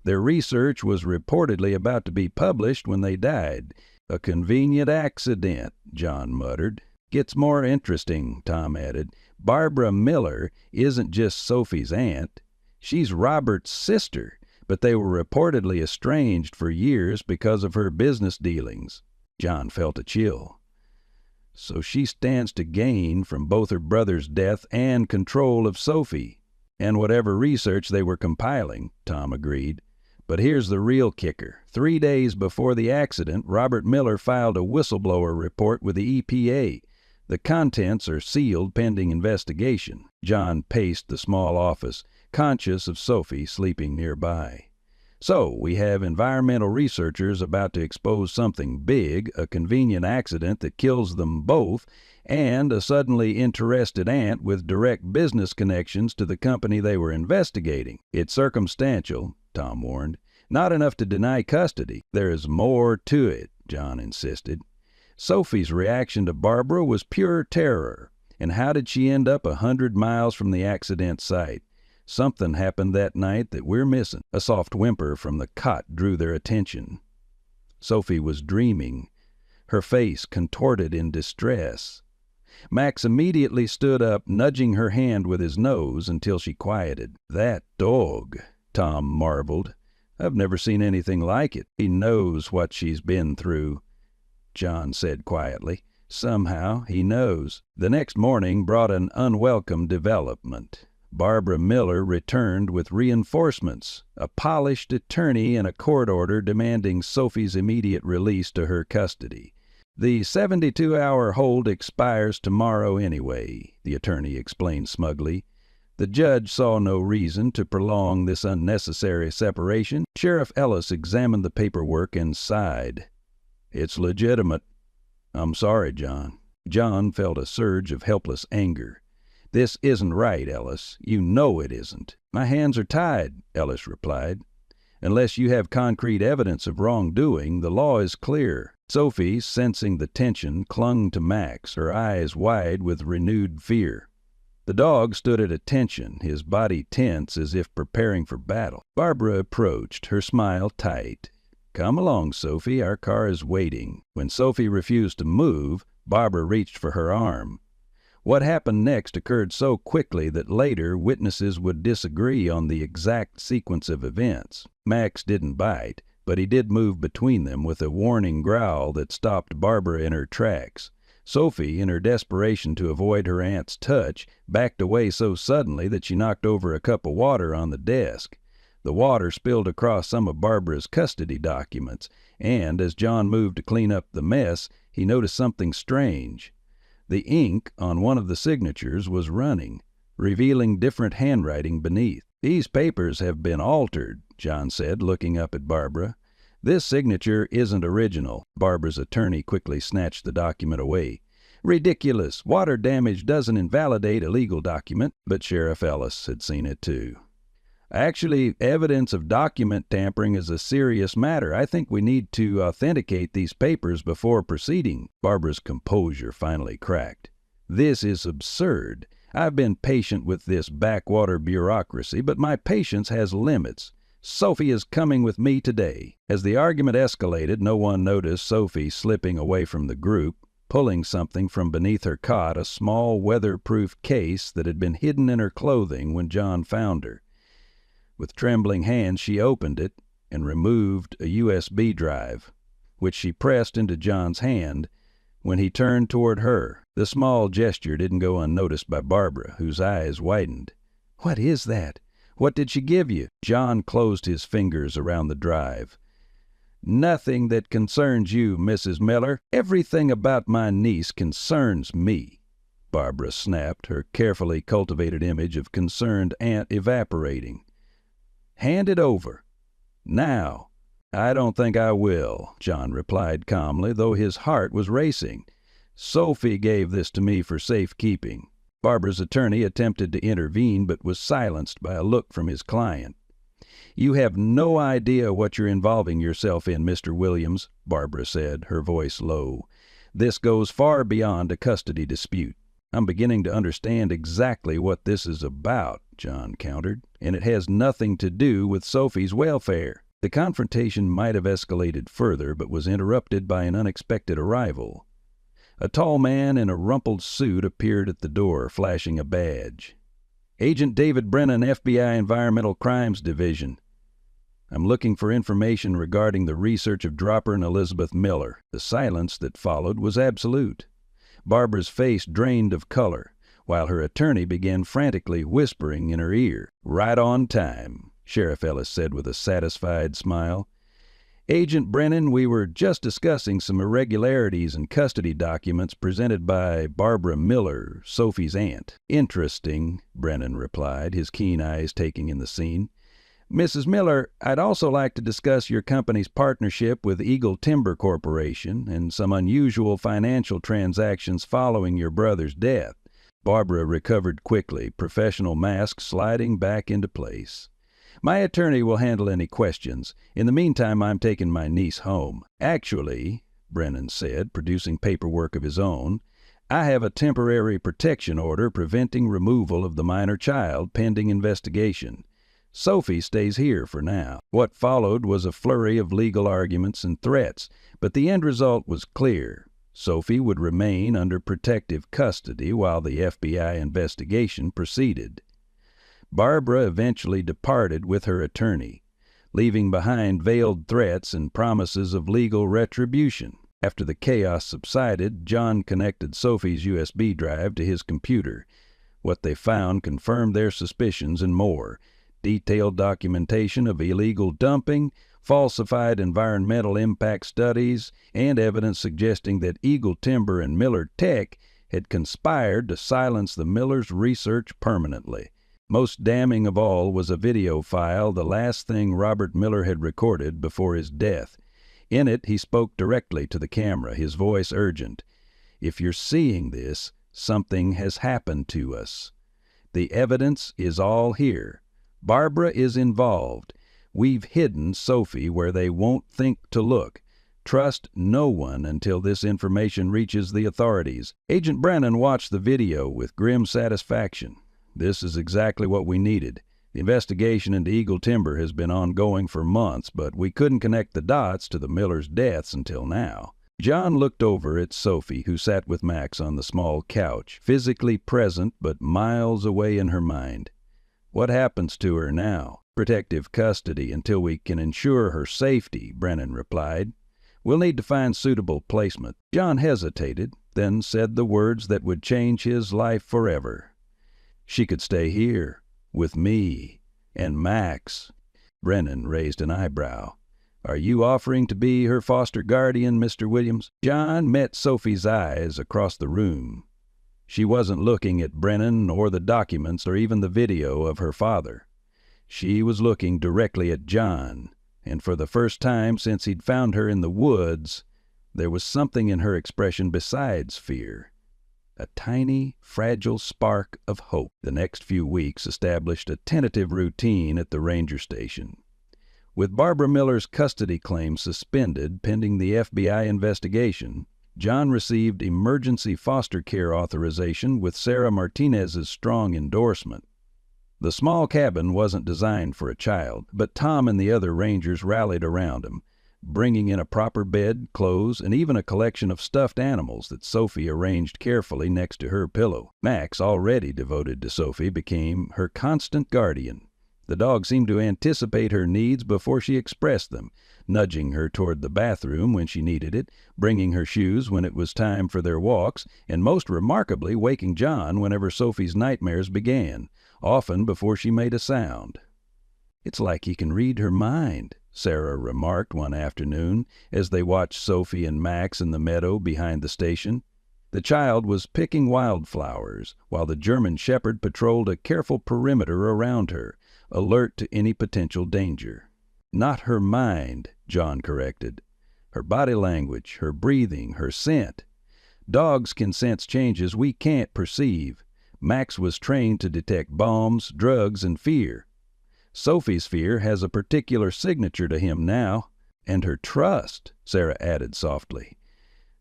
Their research was reportedly about to be published when they died. "A convenient accident," John muttered. "Gets more interesting," Tom added. "Barbara Miller isn't just Sophie's aunt. She's Robert's sister, but they were reportedly estranged for years because of her business dealings." John felt a chill. "So she stands to gain from both her brother's death and control of Sophie, and whatever research they were compiling," Tom agreed. But here's the real kicker. 3 days before the accident, Robert Miller filed a whistleblower report with the EPA. The contents are sealed pending investigation. John paced the small office, conscious of Sophie sleeping nearby. So, we have environmental researchers about to expose something big, a convenient accident that kills them both, and a suddenly interested aunt with direct business connections to the company they were investigating. It's circumstantial, Tom warned. Not enough to deny custody. There is more to it, John insisted. Sophie's reaction to Barbara was pure terror. And how did she end up 100 miles from the accident site? Something happened that night that we're missing. A soft whimper from the cot drew their attention. Sophie was dreaming, her face contorted in distress. Max immediately stood up, nudging her hand with his nose until she quieted. That dog, Tom marveled. I've never seen anything like it. He knows what she's been through, John said quietly. Somehow he knows. The next morning brought an unwelcome development. Barbara Miller returned with reinforcements, a polished attorney and a court order demanding Sophie's immediate release to her custody. The 72-hour hold expires tomorrow anyway, the attorney explained smugly. The judge saw no reason to prolong this unnecessary separation. Sheriff Ellis examined the paperwork and sighed. It's legitimate. I'm sorry, John. John felt a surge of helpless anger. This isn't right, Ellis. You know it isn't. My hands are tied, Ellis replied. Unless you have concrete evidence of wrongdoing, the law is clear. Sophie, sensing the tension, clung to Max, her eyes wide with renewed fear. The dog stood at attention, his body tense as if preparing for battle. Barbara approached, her smile tight. Come along, Sophie, our car is waiting. When Sophie refused to move, Barbara reached for her arm. What happened next occurred so quickly that later witnesses would disagree on the exact sequence of events. Max didn't bite, but he did move between them with a warning growl that stopped Barbara in her tracks. Sophie, in her desperation to avoid her aunt's touch, backed away so suddenly that she knocked over a cup of water on the desk. The water spilled across some of Barbara's custody documents, and as John moved to clean up the mess, he noticed something strange. The ink on one of the signatures was running, revealing different handwriting beneath. These papers have been altered, John said, looking up at Barbara. This signature isn't original. Barbara's attorney quickly snatched the document away. Ridiculous. Water damage doesn't invalidate a legal document, but Sheriff Ellis had seen it too. Actually, evidence of document tampering is a serious matter. I think we need to authenticate these papers before proceeding. Barbara's composure finally cracked. This is absurd. I've been patient with this backwater bureaucracy, but my patience has limits. Sophie is coming with me today. As the argument escalated, no one noticed Sophie slipping away from the group, pulling something from beneath her cot, a small weatherproof case that had been hidden in her clothing when John found her. With trembling hands, she opened it and removed a USB drive, which she pressed into John's hand when he turned toward her. The small gesture didn't go unnoticed by Barbara, whose eyes widened. What is that? What did she give you? John closed his fingers around the drive. Nothing that concerns you, Mrs. Miller. Everything about my niece concerns me. Barbara snapped, her carefully cultivated image of concerned aunt evaporating. Hand it over. Now. I don't think I will, John replied calmly, though his heart was racing. Sophie gave this to me for safekeeping. Barbara's attorney attempted to intervene, but was silenced by a look from his client. You have no idea what you're involving yourself in, Mr. Williams, Barbara said, her voice low. This goes far beyond a custody dispute. I'm beginning to understand exactly what this is about, John countered, and it has nothing to do with Sophie's welfare. The confrontation might have escalated further, but was interrupted by an unexpected arrival. A tall man in a rumpled suit appeared at the door, flashing a badge. Agent David Brennan, FBI Environmental Crimes Division. I'm looking for information regarding the research of Dropper and Elizabeth Miller. The silence that followed was absolute. Barbara's face drained of color, while her attorney began frantically whispering in her ear. Right on time. Sheriff Ellis said with a satisfied smile. "Agent Brennan, we were just discussing some irregularities in custody documents presented by Barbara Miller, Sophie's aunt." "Interesting," Brennan replied, his keen eyes taking in the scene. "Mrs. Miller, I'd also like to discuss your company's partnership with Eagle Timber Corporation and some unusual financial transactions following your brother's death." Barbara recovered quickly, professional mask sliding back into place. "My attorney will handle any questions. In the meantime, I'm taking my niece home." "Actually," Brennan said, producing paperwork of his own, "I have a temporary protection order preventing removal of the minor child pending investigation. Sophie stays here for now." What followed was a flurry of legal arguments and threats, but the end result was clear. Sophie would remain under protective custody while the FBI investigation proceeded. Barbara eventually departed with her attorney, leaving behind veiled threats and promises of legal retribution. After the chaos subsided, John connected Sophie's USB drive to his computer. What they found confirmed their suspicions and more. Detailed documentation of illegal dumping, falsified environmental impact studies, and evidence suggesting that Eagle Timber and Miller Tech had conspired to silence the Millers' research permanently. Most damning of all was a video file, the last thing Robert Miller had recorded before his death. In it, he spoke directly to the camera, his voice urgent. "If you're seeing this, something has happened to us. The evidence is all here. Barbara is involved. We've hidden Sophie where they won't think to look. Trust no one until this information reaches the authorities." Agent Brennan watched the video with grim satisfaction. This is exactly what we needed. The investigation into Eagle Timber has been ongoing for months, but we couldn't connect the dots to the Millers' deaths until now. John looked over at Sophie, who sat with Max on the small couch, physically present but miles away in her mind. "What happens to her now?" "Protective custody until we can ensure her safety," Brennan replied. "We'll need to find suitable placement." John hesitated, then said the words that would change his life forever. "She could stay here, with me, and Max." Brennan raised an eyebrow. "Are you offering to be her foster guardian, Mr. Williams?" John met Sophie's eyes across the room. She wasn't looking at Brennan or the documents or even the video of her father. She was looking directly at John, and for the first time since he'd found her in the woods, there was something in her expression besides fear. A tiny, fragile spark of hope. The next few weeks established a tentative routine at the ranger station. With Barbara Miller's custody claim suspended pending the FBI investigation, John received emergency foster care authorization with Sarah Martinez's strong endorsement. The small cabin wasn't designed for a child, but Tom and the other rangers rallied around him, bringing in a proper bed, clothes, and even a collection of stuffed animals that Sophie arranged carefully next to her pillow. Max, already devoted to Sophie, became her constant guardian. The dog seemed to anticipate her needs before she expressed them, nudging her toward the bathroom when she needed it, bringing her shoes when it was time for their walks, and most remarkably waking John whenever Sophie's nightmares began, often before she made a sound. "It's like he can read her mind," Sarah remarked one afternoon as they watched Sophie and Max in the meadow behind the station. The child was picking wildflowers, while the German shepherd patrolled a careful perimeter around her, alert to any potential danger. "Not her mind," John corrected. "Her body language, her breathing, her scent. Dogs can sense changes we can't perceive. Max was trained to detect bombs, drugs, and fear. Sophie's fear has a particular signature to him now. And her trust," Sarah added softly.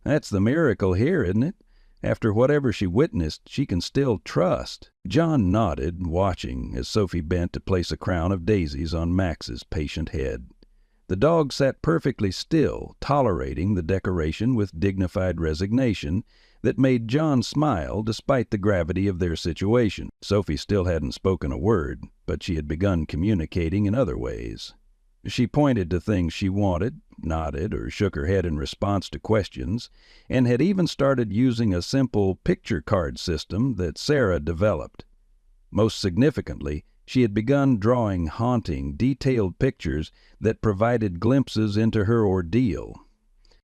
"That's the miracle here, isn't it? After whatever she witnessed, she can still trust." John nodded, watching as Sophie bent to place a crown of daisies on Max's patient head. The dog sat perfectly still, tolerating the decoration with dignified resignation that made John smile despite the gravity of their situation. Sophie still hadn't spoken a word, but she had begun communicating in other ways. She pointed to things she wanted, nodded, or shook her head in response to questions, and had even started using a simple picture card system that Sarah developed. Most significantly, She had begun drawing haunting, detailed pictures that provided glimpses into her ordeal.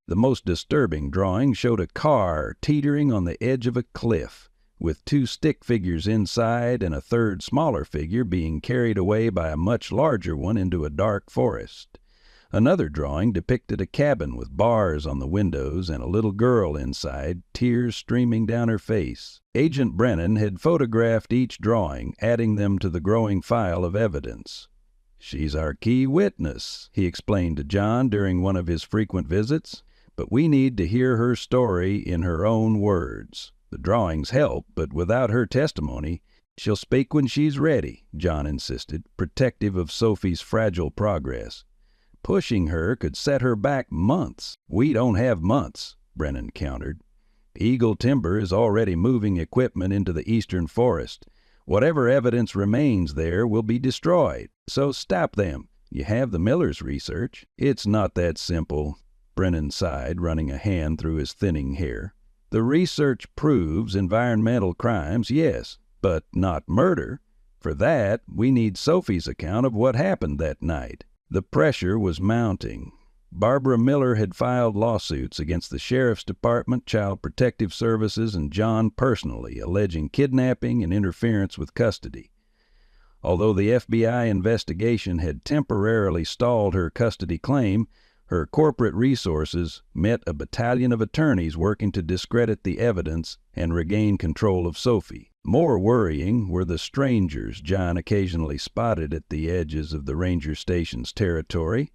The most disturbing drawing showed a car teetering on the edge of a cliff, with 2 stick figures inside and a third smaller figure being carried away by a much larger one into a dark forest. Another drawing depicted a cabin with bars on the windows and a little girl inside, tears streaming down her face. Agent Brennan had photographed each drawing, adding them to the growing file of evidence. "She's our key witness," he explained to John during one of his frequent visits, "but we need to hear her story in her own words. The drawings help, but without her testimony—" "She'll speak when she's ready," John insisted, protective of Sophie's fragile progress. "Pushing her could set her back months." "We don't have months," Brennan countered. "Eagle Timber is already moving equipment into the eastern forest. Whatever evidence remains there will be destroyed. So stop them. You have the Miller's research." "It's not that simple," Brennan sighed, running a hand through his thinning hair. "The research proves environmental crimes, yes, but not murder. For that, we need Sophie's account of what happened that night." The pressure was mounting. Barbara Miller had filed lawsuits against the Sheriff's Department, Child Protective Services, and John personally, alleging kidnapping and interference with custody. Although the FBI investigation had temporarily stalled her custody claim, her corporate resources met a battalion of attorneys working to discredit the evidence and regain control of Sophie. More worrying were the strangers John occasionally spotted at the edges of the ranger station's territory,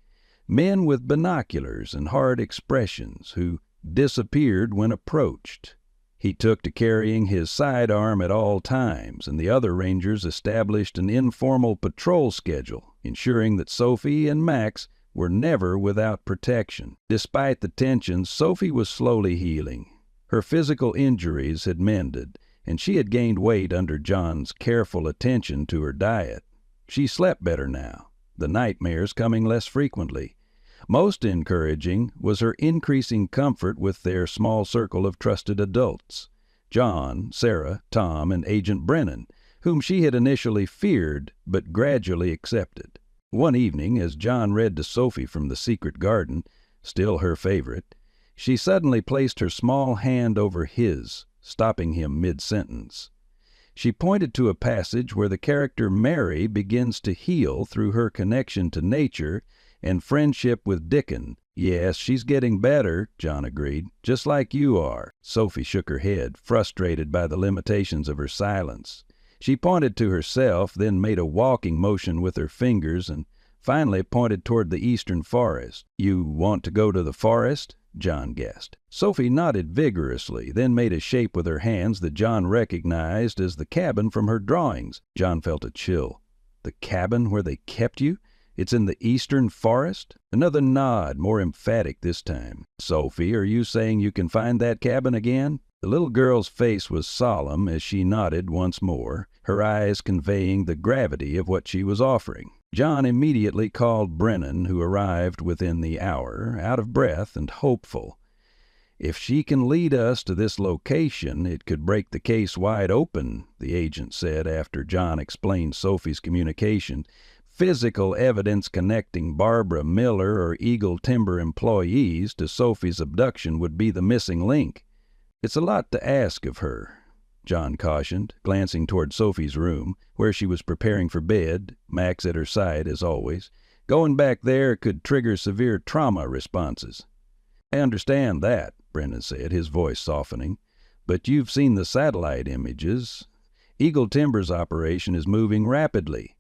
men with binoculars and hard expressions who disappeared when approached. He took to carrying his sidearm at all times, and the other rangers established an informal patrol schedule, ensuring that Sophie and Max were never without protection. Despite the tension, Sophie was slowly healing. Her physical injuries had mended, and she had gained weight under John's careful attention to her diet. She slept better now, the nightmares coming less frequently. Most encouraging was her increasing comfort with their small circle of trusted adults: John, Sarah, Tom, and Agent Brennan, whom she had initially feared but gradually accepted. One evening, as John read to Sophie from the secret garden, still her favorite, she suddenly placed her small hand over his, stopping him mid-sentence. She pointed to a passage where the character Mary begins to heal through her connection to nature and friendship with Dickon. "Yes, she's getting better," John agreed, "just like you are." Sophie shook her head, frustrated by the limitations of her silence. She pointed to herself, then made a walking motion with her fingers, and finally pointed toward the eastern forest. "You want to go to the forest?" John guessed. Sophie nodded vigorously, then made a shape with her hands that John recognized as the cabin from her drawings. John felt a chill. "The cabin where they kept you? It's in the eastern forest?" Another nod, more emphatic this time. "Sophie, are you saying you can find that cabin again?" The little girl's face was solemn as she nodded once more, her eyes conveying the gravity of what she was offering. John immediately called Brennan, who arrived within the hour, out of breath and hopeful. "If she can lead us to this location, it could break the case wide open," the agent said after John explained Sophie's communication. "Physical evidence connecting Barbara Miller or Eagle Timber employees to Sophie's abduction would be the missing link." "It's a lot to ask of her," John cautioned, glancing toward Sophie's room, where she was preparing for bed, Max at her side as always. "Going back there could trigger severe trauma responses." "I understand that," Brennan said, his voice softening. "But you've seen the satellite images. Eagle Timber's operation is moving rapidly.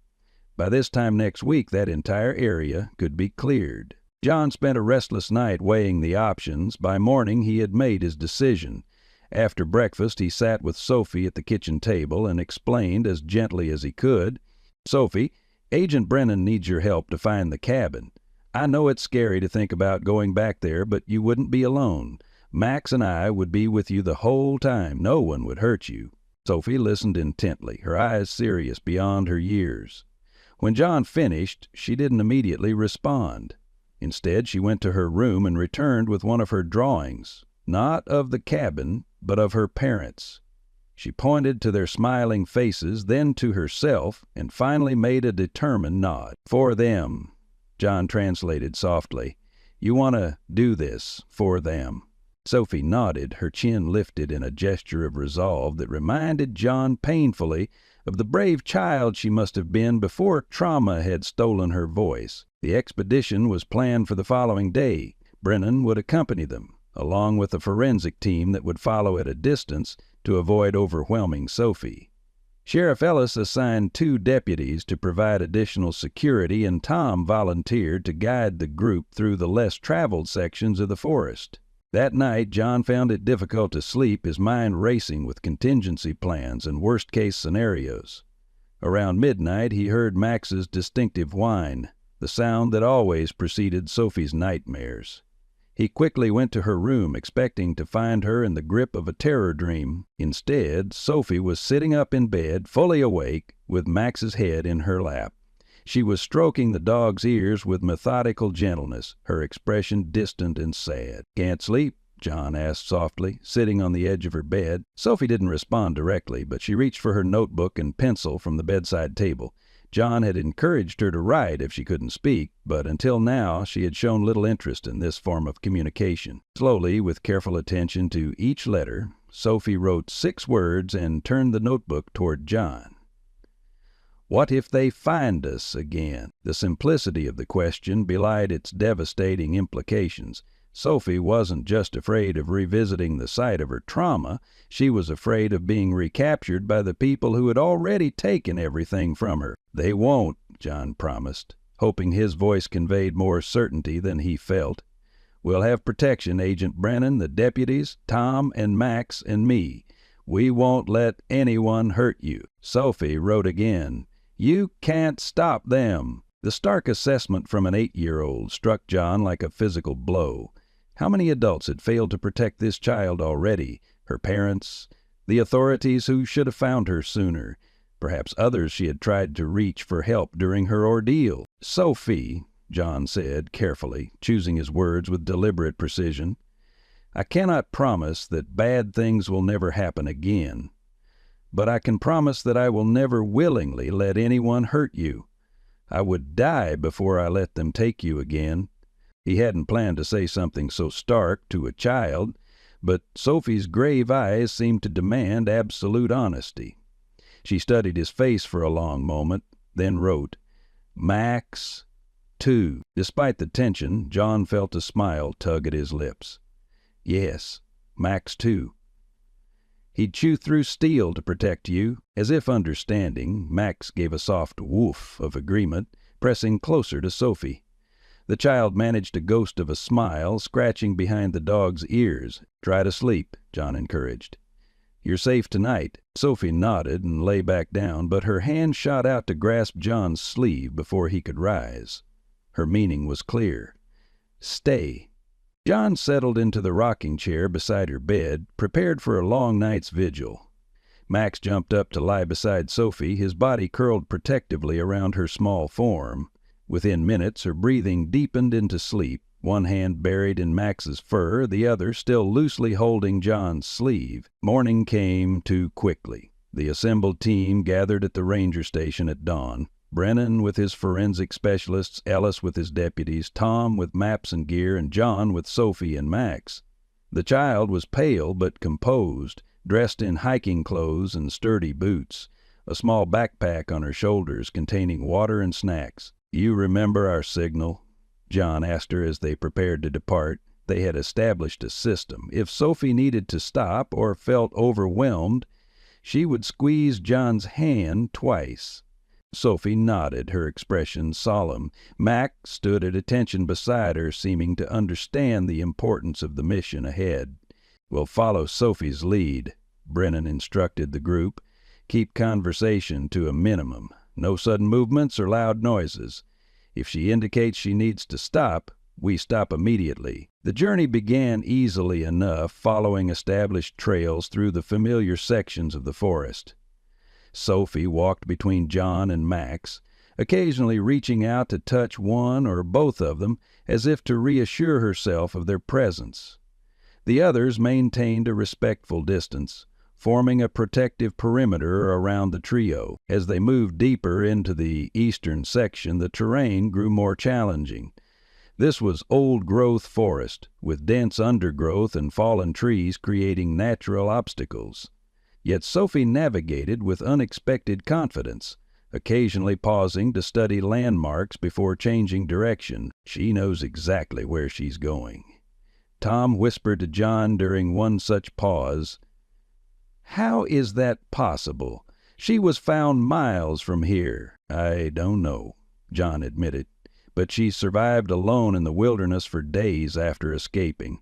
By this time next week, that entire area could be cleared." John spent a restless night weighing the options. By morning, he had made his decision. After breakfast, he sat with Sophie at the kitchen table and explained as gently as he could, "Sophie, Agent Brennan needs your help to find the cabin. I know it's scary to think about going back there, but you wouldn't be alone. Max and I would be with you the whole time. No one would hurt you." Sophie listened intently, her eyes serious beyond her years. When John finished, she didn't immediately respond. Instead, she went to her room and returned with one of her drawings, not of the cabin, but of her parents. She pointed to their smiling faces, then to herself, and finally made a determined nod. "For them," John translated softly. "You want to do this for them." Sophie nodded, her chin lifted in a gesture of resolve that reminded John painfully of the brave child she must have been before trauma had stolen her voice. The expedition was planned for the following day. Brennan would accompany them, along with a forensic team that would follow at a distance to avoid overwhelming Sophie. Sheriff Ellis assigned 2 deputies to provide additional security, and Tom volunteered to guide the group through the less traveled sections of the forest. That night, John found it difficult to sleep, his mind racing with contingency plans and worst-case scenarios. Around midnight, he heard Max's distinctive whine, the sound that always preceded Sophie's nightmares. He quickly went to her room, expecting to find her in the grip of a terror dream. Instead, Sophie was sitting up in bed, fully awake, with Max's head in her lap. She was stroking the dog's ears with methodical gentleness, her expression distant and sad. "Can't sleep?" John asked softly, sitting on the edge of her bed. Sophie didn't respond directly, but she reached for her notebook and pencil from the bedside table. John had encouraged her to write if she couldn't speak, but until now she had shown little interest in this form of communication. Slowly, with careful attention to each letter, Sophie wrote 6 words and turned the notebook toward John. "What if they find us again?" The simplicity of the question belied its devastating implications. Sophie wasn't just afraid of revisiting the site of her trauma, she was afraid of being recaptured by the people who had already taken everything from her. "They won't," John promised, hoping his voice conveyed more certainty than he felt. "We'll have protection, Agent Brennan, the deputies, Tom and Max and me. We won't let anyone hurt you." Sophie wrote again, "You can't stop them." The stark assessment from an 8-year-old struck John like a physical blow. How many adults had failed to protect this child already? Her parents, the authorities who should have found her sooner, perhaps others she had tried to reach for help during her ordeal. "Sophie," John said carefully, choosing his words with deliberate precision, "I cannot promise that bad things will never happen again, but I can promise that I will never willingly let anyone hurt you. I would die before I let them take you again." He hadn't planned to say something so stark to a child, but Sophie's grave eyes seemed to demand absolute honesty. She studied his face for a long moment, then wrote, "Max 2." Despite the tension, John felt a smile tug at his lips. "Yes, Max 2. He'd chew through steel to protect you." As if understanding, Max gave a soft woof of agreement, pressing closer to Sophie. The child managed a ghost of a smile, scratching behind the dog's ears. "Try to sleep," John encouraged. "You're safe tonight." Sophie nodded and lay back down, but her hand shot out to grasp John's sleeve before he could rise. Her meaning was clear. "Stay." John settled into the rocking chair beside her bed, prepared for a long night's vigil. Max jumped up to lie beside Sophie, his body curled protectively around her small form. Within minutes, her breathing deepened into sleep, one hand buried in Max's fur, the other still loosely holding John's sleeve. Morning came too quickly. The assembled team gathered at the ranger station at dawn. Brennan with his forensic specialists, Ellis with his deputies, Tom with maps and gear, and John with Sophie and Max. The child was pale but composed, dressed in hiking clothes and sturdy boots, a small backpack on her shoulders containing water and snacks. "You remember our signal?" John asked her as they prepared to depart. They had established a system. If Sophie needed to stop or felt overwhelmed, she would squeeze John's hand twice. Sophie nodded, her expression solemn. Max stood at attention beside her, seeming to understand the importance of the mission ahead. "We'll follow Sophie's lead," Brennan instructed the group. "Keep conversation to a minimum. No sudden movements or loud noises. If she indicates she needs to stop, we stop immediately." The journey began easily enough, following established trails through the familiar sections of the forest. Sophie walked between John and Max, occasionally reaching out to touch one or both of them as if to reassure herself of their presence. The others maintained a respectful distance, forming a protective perimeter around the trio. As they moved deeper into the eastern section, the terrain grew more challenging. This was old-growth forest, with dense undergrowth and fallen trees creating natural obstacles. Yet Sophie navigated with unexpected confidence, occasionally pausing to study landmarks before changing direction. She knows exactly where she's going. Tom whispered to John during one such pause, "How is that possible? She was found miles from here." "I don't know," John admitted, "but she survived alone in the wilderness for days after escaping.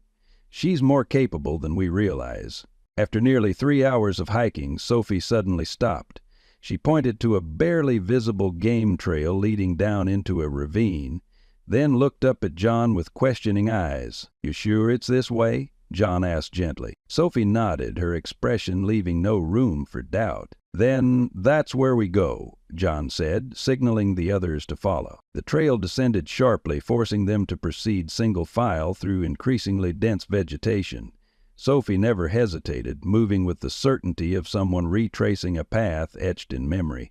She's more capable than we realize." After nearly 3 hours of hiking, Sophie suddenly stopped. She pointed to a barely visible game trail leading down into a ravine, then looked up at John with questioning eyes. "You sure it's this way?" John asked gently. Sophie nodded, her expression leaving no room for doubt. "Then that's where we go," John said, signaling the others to follow. The trail descended sharply, forcing them to proceed single file through increasingly dense vegetation. Sophie never hesitated, moving with the certainty of someone retracing a path etched in memory.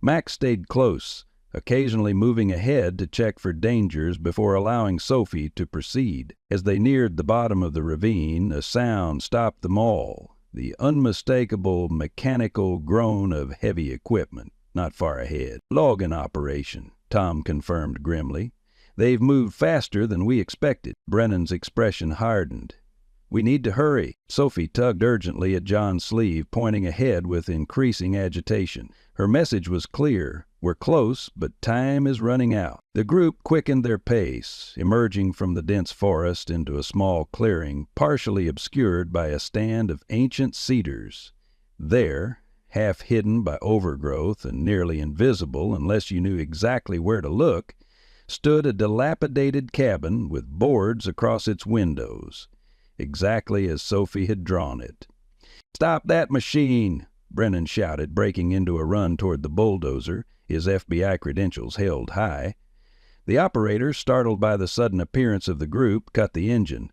Max stayed close, occasionally moving ahead to check for dangers before allowing Sophie to proceed. As they neared the bottom of the ravine, a sound stopped them all, the unmistakable mechanical groan of heavy equipment not far ahead. "Logging operation," Tom confirmed grimly. "They've moved faster than we expected." Brennan's expression hardened. "We need to hurry." Sophie tugged urgently at John's sleeve, pointing ahead with increasing agitation. Her message was clear. "We're close, but time is running out." The group quickened their pace, emerging from the dense forest into a small clearing, partially obscured by a stand of ancient cedars. There, half hidden by overgrowth and nearly invisible unless you knew exactly where to look, stood a dilapidated cabin with boards across its windows, exactly as Sophie had drawn it. "Stop that machine!" Brennan shouted, breaking into a run toward the bulldozer, his FBI credentials held high. The operator, startled by the sudden appearance of the group, cut the engine.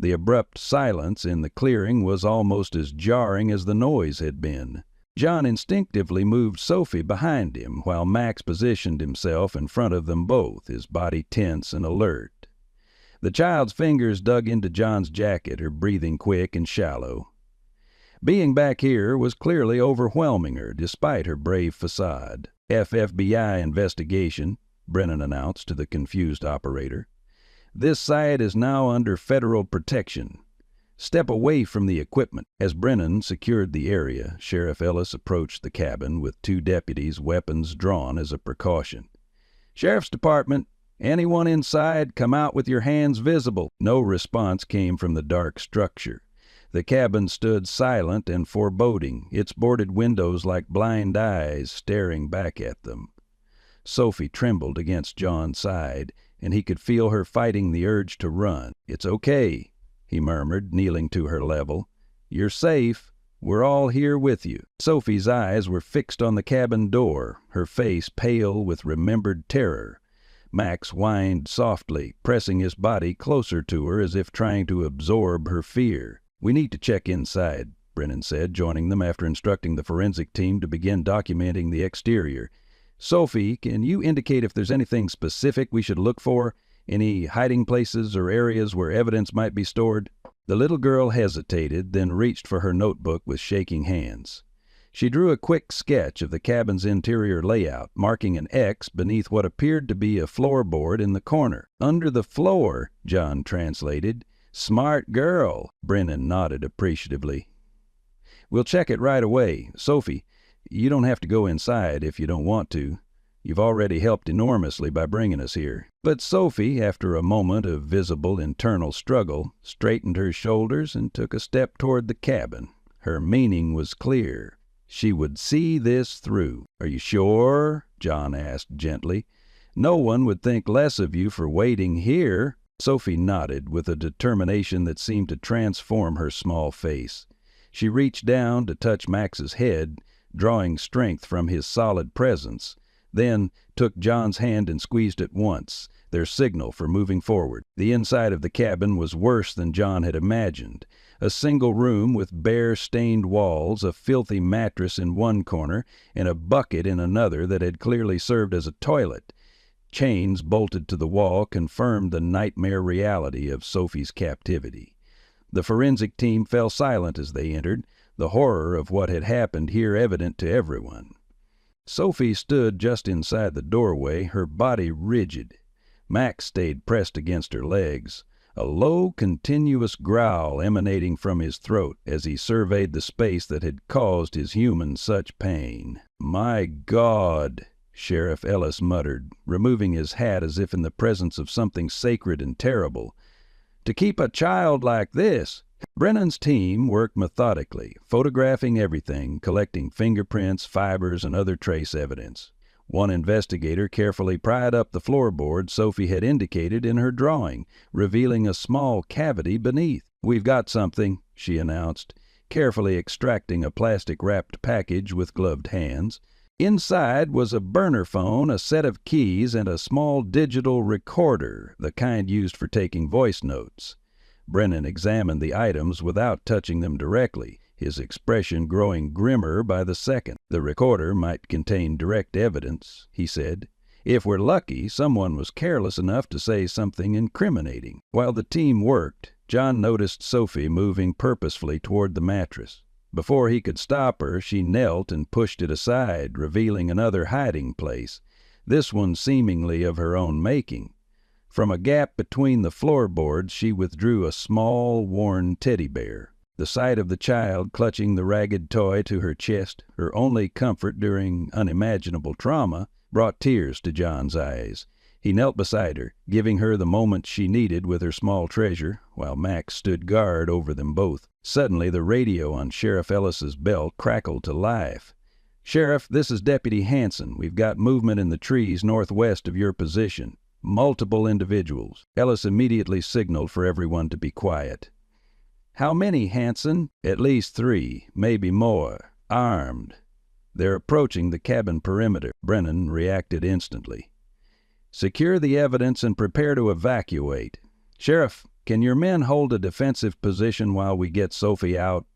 The abrupt silence in the clearing was almost as jarring as the noise had been. John instinctively moved Sophie behind him, while Max positioned himself in front of them both, his body tense and alert. The child's fingers dug into John's jacket, her breathing quick and shallow. Being back here was clearly overwhelming her, despite her brave facade. "FBI investigation," Brennan announced to the confused operator. "This site is now under federal protection. Step away from the equipment." As Brennan secured the area, Sheriff Ellis approached the cabin with 2 deputies, weapons drawn as a precaution. "Sheriff's Department, anyone inside, come out with your hands visible." No response came from the dark structure. The cabin stood silent and foreboding, its boarded windows like blind eyes staring back at them. Sophie trembled against John's side, and he could feel her fighting the urge to run. "It's okay," he murmured, kneeling to her level. "You're safe. We're all here with you." Sophie's eyes were fixed on the cabin door, her face pale with remembered terror. Max whined softly, pressing his body closer to her as if trying to absorb her fear. "We need to check inside," Brennan said, joining them after instructing the forensic team to begin documenting the exterior. "Sophie, can you indicate if there's anything specific we should look for? Any hiding places or areas where evidence might be stored?" The little girl hesitated, then reached for her notebook with shaking hands. She drew a quick sketch of the cabin's interior layout, marking an X beneath what appeared to be a floorboard in the corner. "Under the floor," John translated. "Smart girl," Brennan nodded appreciatively. "We'll check it right away. Sophie, you don't have to go inside if you don't want to. You've already helped enormously by bringing us here." But Sophie, after a moment of visible internal struggle, straightened her shoulders and took a step toward the cabin. Her meaning was clear. She would see this through. "Are you sure?" John asked gently. "No one would think less of you for waiting here." Sophie nodded with a determination that seemed to transform her small face. She reached down to touch Max's head, drawing strength from his solid presence, then took John's hand and squeezed it once, their signal for moving forward. The inside of the cabin was worse than John had imagined. A single room with bare, stained walls, a filthy mattress in one corner, and a bucket in another that had clearly served as a toilet. Chains bolted to the wall confirmed the nightmare reality of Sophie's captivity. The forensic team fell silent as they entered, the horror of what had happened here evident to everyone. Sophie stood just inside the doorway, her body rigid. Max stayed pressed against her legs, a low, continuous growl emanating from his throat as he surveyed the space that had caused his human such pain. "My God," Sheriff Ellis muttered, removing his hat as if in the presence of something sacred and terrible. "To keep a child like this!" Brennan's team worked methodically, photographing everything, collecting fingerprints, fibers, and other trace evidence. One investigator carefully pried up the floorboard Sophie had indicated in her drawing, revealing a small cavity beneath. "We've got something," she announced, carefully extracting a plastic-wrapped package with gloved hands. Inside was a burner phone, a set of keys, and a small digital recorder, the kind used for taking voice notes. Brennan examined the items without touching them directly, his expression growing grimmer by the second. "The recorder might contain direct evidence," he said. "If we're lucky, someone was careless enough to say something incriminating." While the team worked, John noticed Sophie moving purposefully toward the mattress. Before he could stop her, she knelt and pushed it aside, revealing another hiding place, this one seemingly of her own making. From a gap between the floorboards, she withdrew a small, worn teddy bear. The sight of the child clutching the ragged toy to her chest, her only comfort during unimaginable trauma, brought tears to John's eyes. He knelt beside her, giving her the moment she needed with her small treasure, while Max stood guard over them both. Suddenly, the radio on Sheriff Ellis's belt crackled to life. "Sheriff, this is Deputy Hanson. We've got movement in the trees northwest of your position. Multiple individuals." Ellis immediately signaled for everyone to be quiet. "How many, Hanson?" "At least 3, maybe more. Armed. They're approaching the cabin perimeter." Brennan reacted instantly. "Secure the evidence and prepare to evacuate. Sheriff, can your men hold a defensive position while we get Sophie out?"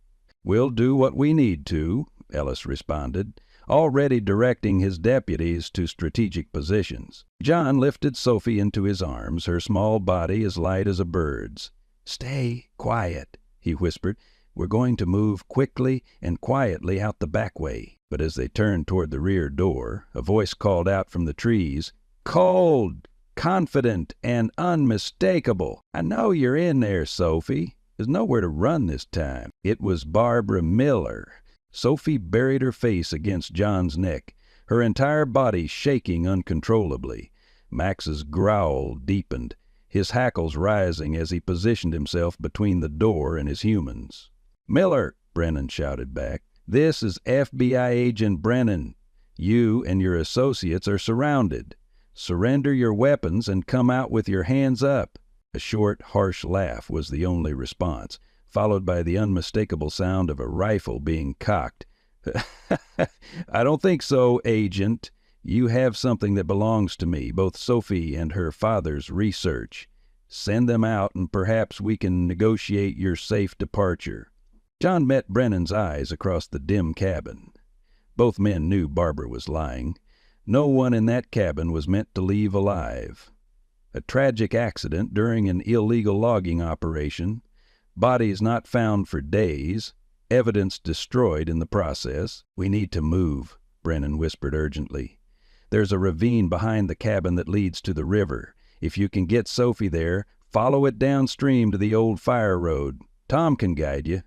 "We'll do what we need to," Ellis responded, already directing his deputies to strategic positions. John lifted Sophie into his arms, her small body as light as a bird's. "Stay quiet," he whispered. "We're going to move quickly and quietly out the back way." But as they turned toward the rear door, a voice called out from the trees, "Cold, confident, and unmistakable. I know you're in there, Sophie. There's nowhere to run this time." It was Barbara Miller. Sophie buried her face against John's neck, her entire body shaking uncontrollably. Max's growl deepened, his hackles rising as he positioned himself between the door and his humans. "Miller," Brennan shouted back, "this is FBI Agent Brennan. You and your associates are surrounded. Surrender your weapons and come out with your hands up." A short, harsh laugh was the only response, followed by the unmistakable sound of a rifle being cocked. "I don't think so, Agent. You have something that belongs to me, both Sophie and her father's research. Send them out and perhaps we can negotiate your safe departure." John met Brennan's eyes across the dim cabin. Both men knew Barbara was lying. No one in that cabin was meant to leave alive. A tragic accident during an illegal logging operation, bodies not found for days, evidence destroyed in the process. "We need to move," Brennan whispered urgently. "There's a ravine behind the cabin that leads to the river. If you can get Sophie there, follow it downstream to the old fire road. Tom can guide you."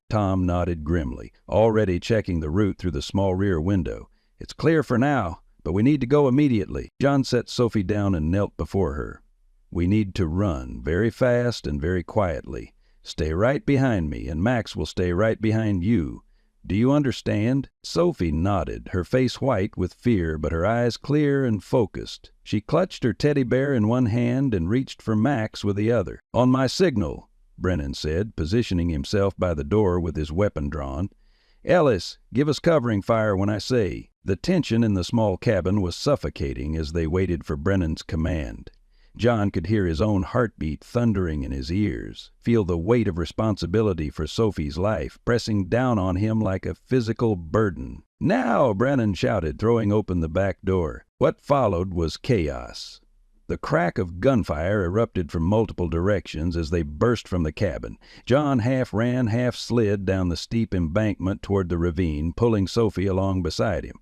Tom nodded grimly, already checking the route through the small rear window. "It's clear for now, but we need to go immediately." John set Sophie down and knelt before her. "We need to run, very fast and very quietly. Stay right behind me, and Max will stay right behind you. Do you understand?" Sophie nodded, her face white with fear, but her eyes clear and focused. She clutched her teddy bear in one hand and reached for Max with the other. "On my signal," Brennan said, positioning himself by the door with his weapon drawn. Ellis, give us covering fire when I say." The tension in the small cabin was suffocating as they waited for Brennan's command. John could hear his own heartbeat thundering in his ears, feel the weight of responsibility for Sophie's life pressing down on him like a physical burden. "Now!" Brennan shouted, throwing open the back door. What followed was chaos. The crack of gunfire erupted from multiple directions as they burst from the cabin. John half ran, half slid down the steep embankment toward the ravine, pulling Sophie along beside him.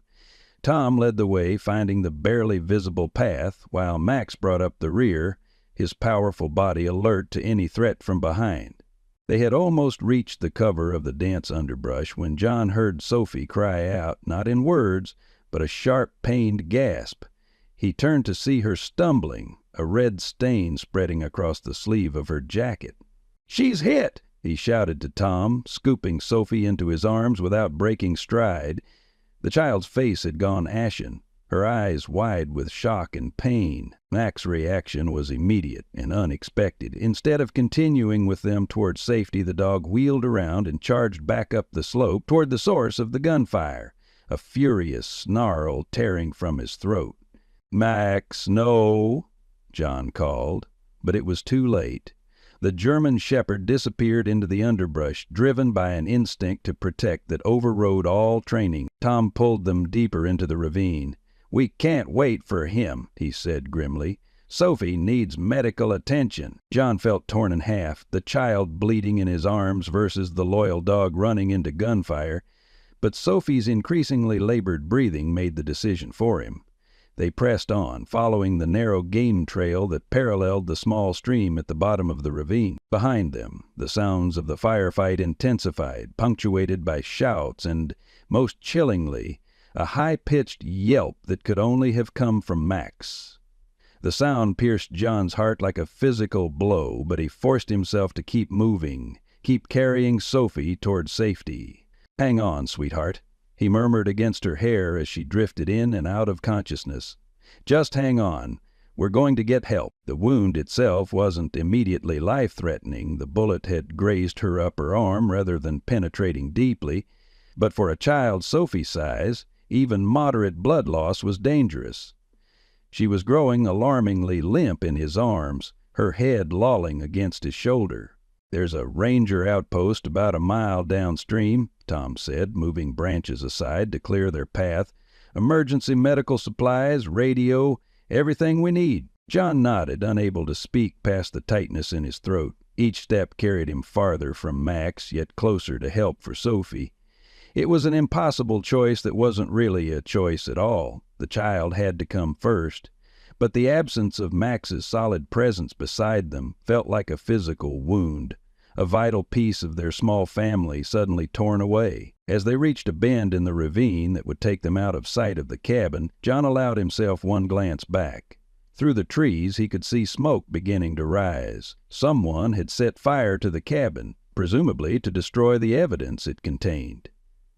Tom led the way, finding the barely visible path, while Max brought up the rear, his powerful body alert to any threat from behind. They had almost reached the cover of the dense underbrush when John heard Sophie cry out, not in words, but a sharp, pained gasp. He turned to see her stumbling, a red stain spreading across the sleeve of her jacket. "She's hit!" he shouted to Tom, scooping Sophie into his arms without breaking stride. The child's face had gone ashen, her eyes wide with shock and pain. Mac's reaction was immediate and unexpected. Instead of continuing with them toward safety, the dog wheeled around and charged back up the slope toward the source of the gunfire, a furious snarl tearing from his throat. "Max, no," John called, but it was too late. The German shepherd disappeared into the underbrush, driven by an instinct to protect that overrode all training. Tom pulled them deeper into the ravine. "We can't wait for him," he said grimly. "Sophie needs medical attention." John felt torn in half, the child bleeding in his arms versus the loyal dog running into gunfire. But Sophie's increasingly labored breathing made the decision for him. They pressed on, following the narrow game trail that paralleled the small stream at the bottom of the ravine. Behind them, the sounds of the firefight intensified, punctuated by shouts and, most chillingly, a high-pitched yelp that could only have come from Max. The sound pierced John's heart like a physical blow, but he forced himself to keep moving, keep carrying Sophie toward safety. "Hang on, sweetheart," he murmured against her hair as she drifted in and out of consciousness. "Just hang on. We're going to get help." The wound itself wasn't immediately life-threatening. The bullet had grazed her upper arm rather than penetrating deeply. But for a child Sophie's size, even moderate blood loss was dangerous. She was growing alarmingly limp in his arms, her head lolling against his shoulder. "There's a ranger outpost about a mile downstream," Tom said, moving branches aside to clear their path. "Emergency medical supplies, radio, everything we need." John nodded, unable to speak past the tightness in his throat. Each step carried him farther from Max, yet closer to help for Sophie. It was an impossible choice that wasn't really a choice at all. The child had to come first. But the absence of Max's solid presence beside them felt like a physical wound, a vital piece of their small family suddenly torn away. As they reached a bend in the ravine that would take them out of sight of the cabin, John allowed himself one glance back. Through the trees he could see smoke beginning to rise. Someone had set fire to the cabin, presumably to destroy the evidence it contained.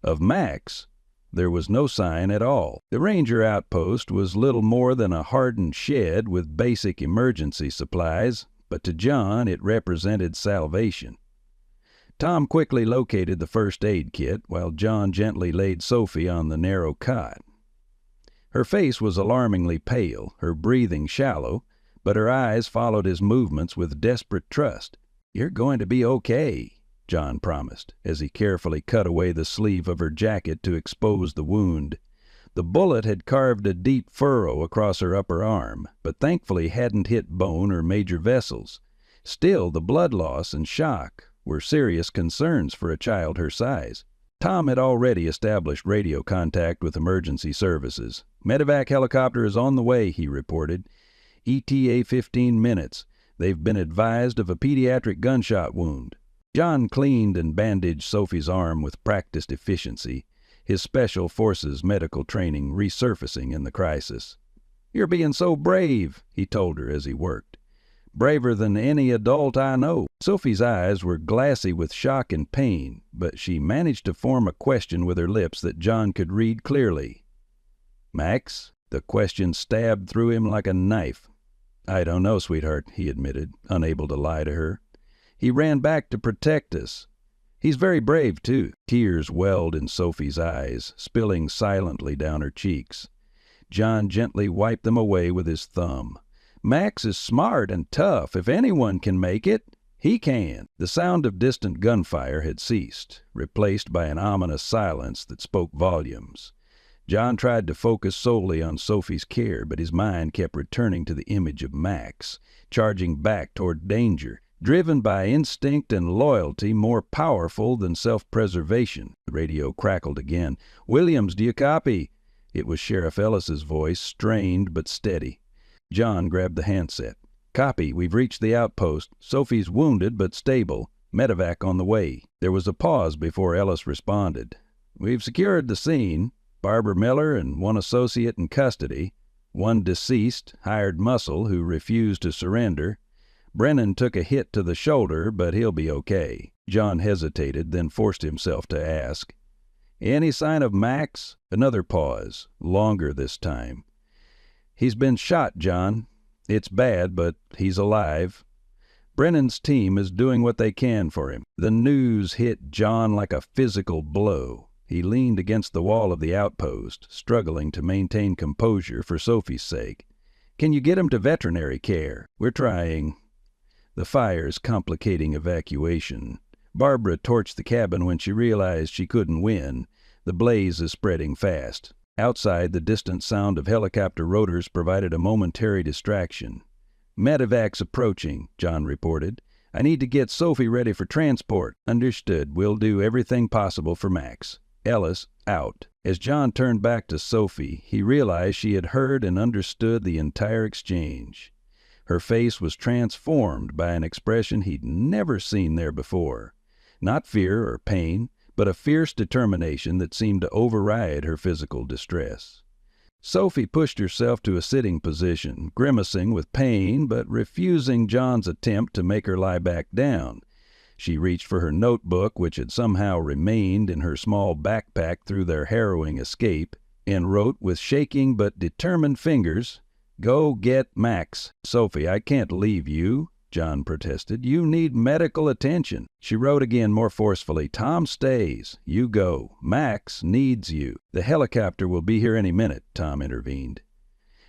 Of Max, there was no sign at all. The ranger outpost was little more than a hardened shed with basic emergency supplies, but to John it represented salvation. Tom quickly located the first aid kit while John gently laid Sophie on the narrow cot. Her face was alarmingly pale, her breathing shallow, but her eyes followed his movements with desperate trust. "You're going to be okay," John promised, as he carefully cut away the sleeve of her jacket to expose the wound. The bullet had carved a deep furrow across her upper arm, but thankfully hadn't hit bone or major vessels. Still, the blood loss and shock were serious concerns for a child her size. Tom had already established radio contact with emergency services. "Medevac helicopter is on the way," he reported. "ETA 15 minutes. They've been advised of a pediatric gunshot wound." John cleaned and bandaged Sophie's arm with practiced efficiency, his special forces medical training resurfacing in the crisis. "You're being so brave," he told her as he worked. "Braver than any adult I know." Sophie's eyes were glassy with shock and pain, but she managed to form a question with her lips that John could read clearly. "Max?" The question stabbed through him like a knife. "I don't know, sweetheart," he admitted, unable to lie to her. "He ran back to protect us. He's very brave, too." Tears welled in Sophie's eyes, spilling silently down her cheeks. John gently wiped them away with his thumb. "Max is smart and tough. If anyone can make it, he can." The sound of distant gunfire had ceased, replaced by an ominous silence that spoke volumes. John tried to focus solely on Sophie's care, but his mind kept returning to the image of Max, charging back toward danger, driven by instinct and loyalty more powerful than self-preservation. The radio crackled again. "Williams, do you copy?" It was Sheriff Ellis's voice, strained but steady. John grabbed the handset. "Copy. We've reached the outpost. Sophie's wounded but stable. Medevac on the way." There was a pause before Ellis responded. "We've secured the scene. Barbara Miller and one associate in custody. One deceased, hired muscle, who refused to surrender. Brennan took a hit to the shoulder, but he'll be okay." John hesitated, then forced himself to ask, "Any sign of Max?" Another pause, longer this time. "He's been shot, John. It's bad, but he's alive. Brennan's team is doing what they can for him." The news hit John like a physical blow. He leaned against the wall of the outpost, struggling to maintain composure for Sophie's sake. "Can you get him to veterinary care?" "We're trying." The fire's complicating evacuation. Barbara torched the cabin when she realized she couldn't win. The blaze is spreading fast. Outside, the distant sound of helicopter rotors provided a momentary distraction. "Medevac's approaching," John reported. "I need to get Sophie ready for transport." "Understood. We'll do everything possible for Max." Ellis, out. As John turned back to Sophie, he realized she had heard and understood the entire exchange. Her face was transformed by an expression he'd never seen there before. Not fear or pain, but a fierce determination that seemed to override her physical distress. Sophie pushed herself to a sitting position, grimacing with pain, but refusing John's attempt to make her lie back down. She reached for her notebook, which had somehow remained in her small backpack through their harrowing escape, and wrote with shaking but determined fingers, "Go get Max." "Sophie, I can't leave you," John protested. "You need medical attention." She wrote again more forcefully, "Tom stays. You go. Max needs you." "The helicopter will be here any minute," Tom intervened.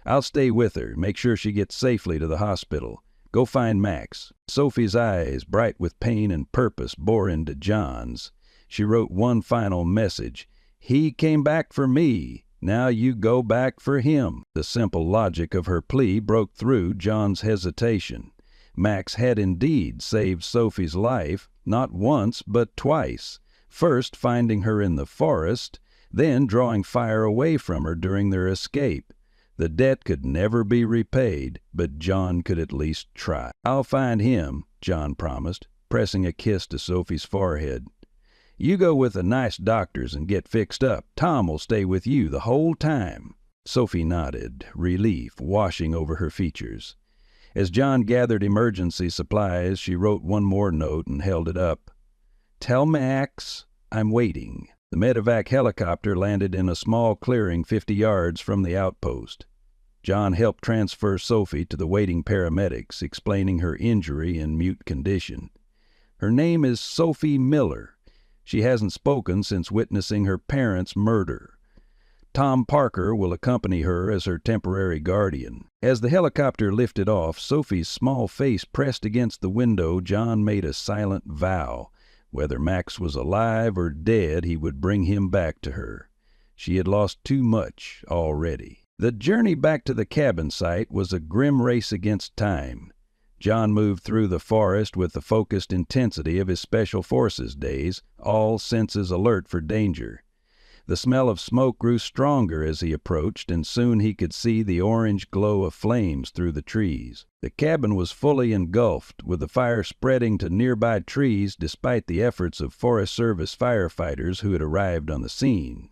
"I'll stay with her. Make sure she gets safely to the hospital. Go find Max." Sophie's eyes, bright with pain and purpose, bore into John's. She wrote one final message. "He came back for me. Now you go back for him." The simple logic of her plea broke through John's hesitation. Max had indeed saved Sophie's life, not once but twice, first finding her in the forest, then drawing fire away from her during their escape. The debt could never be repaid, but John could at least try. "I'll find him," John promised, pressing a kiss to Sophie's forehead. "You go with the nice doctors and get fixed up. Tom will stay with you the whole time." Sophie nodded, relief washing over her features. As John gathered emergency supplies, she wrote one more note and held it up. "Tell Max I'm waiting." The medevac helicopter landed in a small clearing 50 yards from the outpost. John helped transfer Sophie to the waiting paramedics, explaining her injury and mute condition. "Her name is Sophie Miller. She hasn't spoken since witnessing her parents' murder. Tom Parker will accompany her as her temporary guardian." As the helicopter lifted off, Sophie's small face pressed against the window. John made a silent vow. Whether Max was alive or dead, he would bring him back to her. She had lost too much already. The journey back to the cabin site was a grim race against time. John moved through the forest with the focused intensity of his Special Forces days, all senses alert for danger. The smell of smoke grew stronger as he approached, and soon he could see the orange glow of flames through the trees. The cabin was fully engulfed, with the fire spreading to nearby trees despite the efforts of Forest Service firefighters who had arrived on the scene.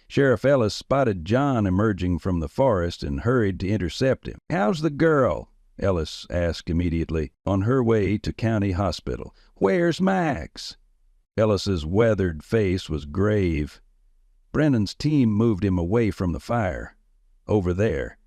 Sheriff Ellis spotted John emerging from the forest and hurried to intercept him. "How's the girl?" Ellis asked immediately. "On her way to County Hospital." "Where's Max?" Ellis's weathered face was grave. "Brennan's team moved him away from the fire. Over there."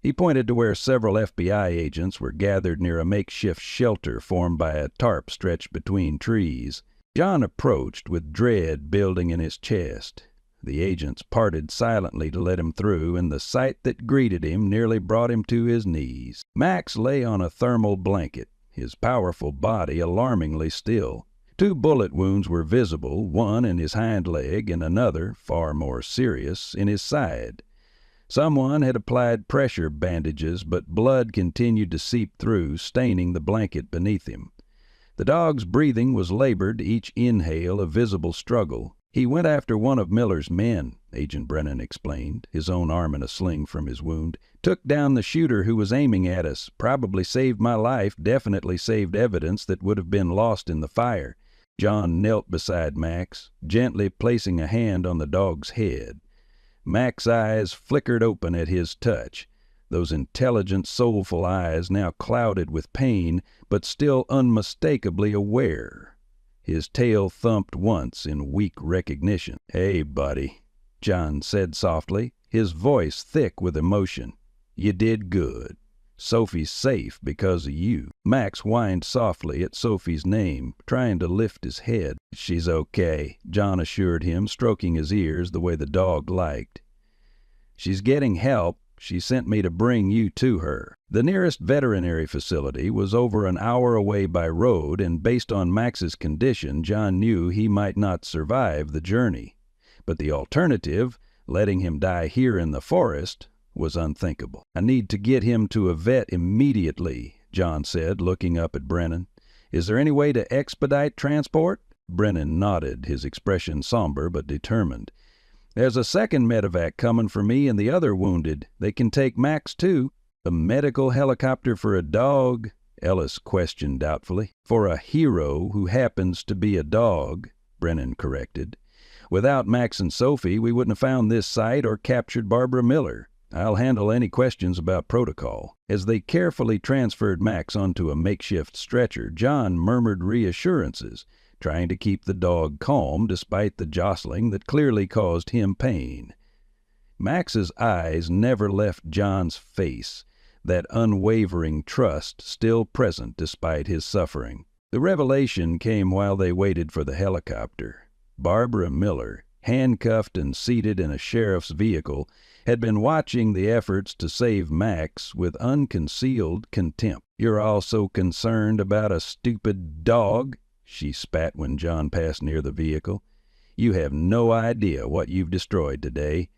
He pointed to where several FBI agents were gathered near a makeshift shelter formed by a tarp stretched between trees. John approached with dread building in his chest. The agents parted silently to let him through, and the sight that greeted him nearly brought him to his knees. Max lay on a thermal blanket, his powerful body alarmingly still. 2 bullet wounds were visible, one in his hind leg and another, far more serious, in his side. Someone had applied pressure bandages, but blood continued to seep through, staining the blanket beneath him. The dog's breathing was labored, each inhale a visible struggle. "He went after one of Miller's men," Agent Brennan explained, his own arm in a sling from his wound. "Took down the shooter who was aiming at us. Probably saved my life, definitely saved evidence that would have been lost in the fire." John knelt beside Max, gently placing a hand on the dog's head. Max's eyes flickered open at his touch, those intelligent, soulful eyes now clouded with pain, but still unmistakably aware. His tail thumped once in weak recognition. "Hey, buddy," John said softly, his voice thick with emotion. "You did good. Sophie's safe because of you." Max whined softly at Sophie's name, trying to lift his head. "She's okay," John assured him, stroking his ears the way the dog liked. "She's getting help. She sent me to bring you to her." The nearest veterinary facility was over an hour away by road, and based on Max's condition, John knew he might not survive the journey. But the alternative, letting him die here in the forest, was unthinkable. "I need to get him to a vet immediately," John said, looking up at Brennan. "Is there any way to expedite transport?" Brennan nodded, his expression somber but determined. "There's a second medevac coming for me and the other wounded. They can take Max, too." "A medical helicopter for a dog?" Ellis questioned doubtfully. "For a hero who happens to be a dog," Brennan corrected. "Without Max and Sophie, we wouldn't have found this site or captured Barbara Miller. I'll handle any questions about protocol." As they carefully transferred Max onto a makeshift stretcher, John murmured reassurances, trying to keep the dog calm despite the jostling that clearly caused him pain. Max's eyes never left John's face, that unwavering trust still present despite his suffering. The revelation came while they waited for the helicopter. Barbara Miller, handcuffed and seated in a sheriff's vehicle, had been watching the efforts to save Max with unconcealed contempt. "You're all so concerned about a stupid dog," she spat when John passed near the vehicle. "You have no idea what you've destroyed today.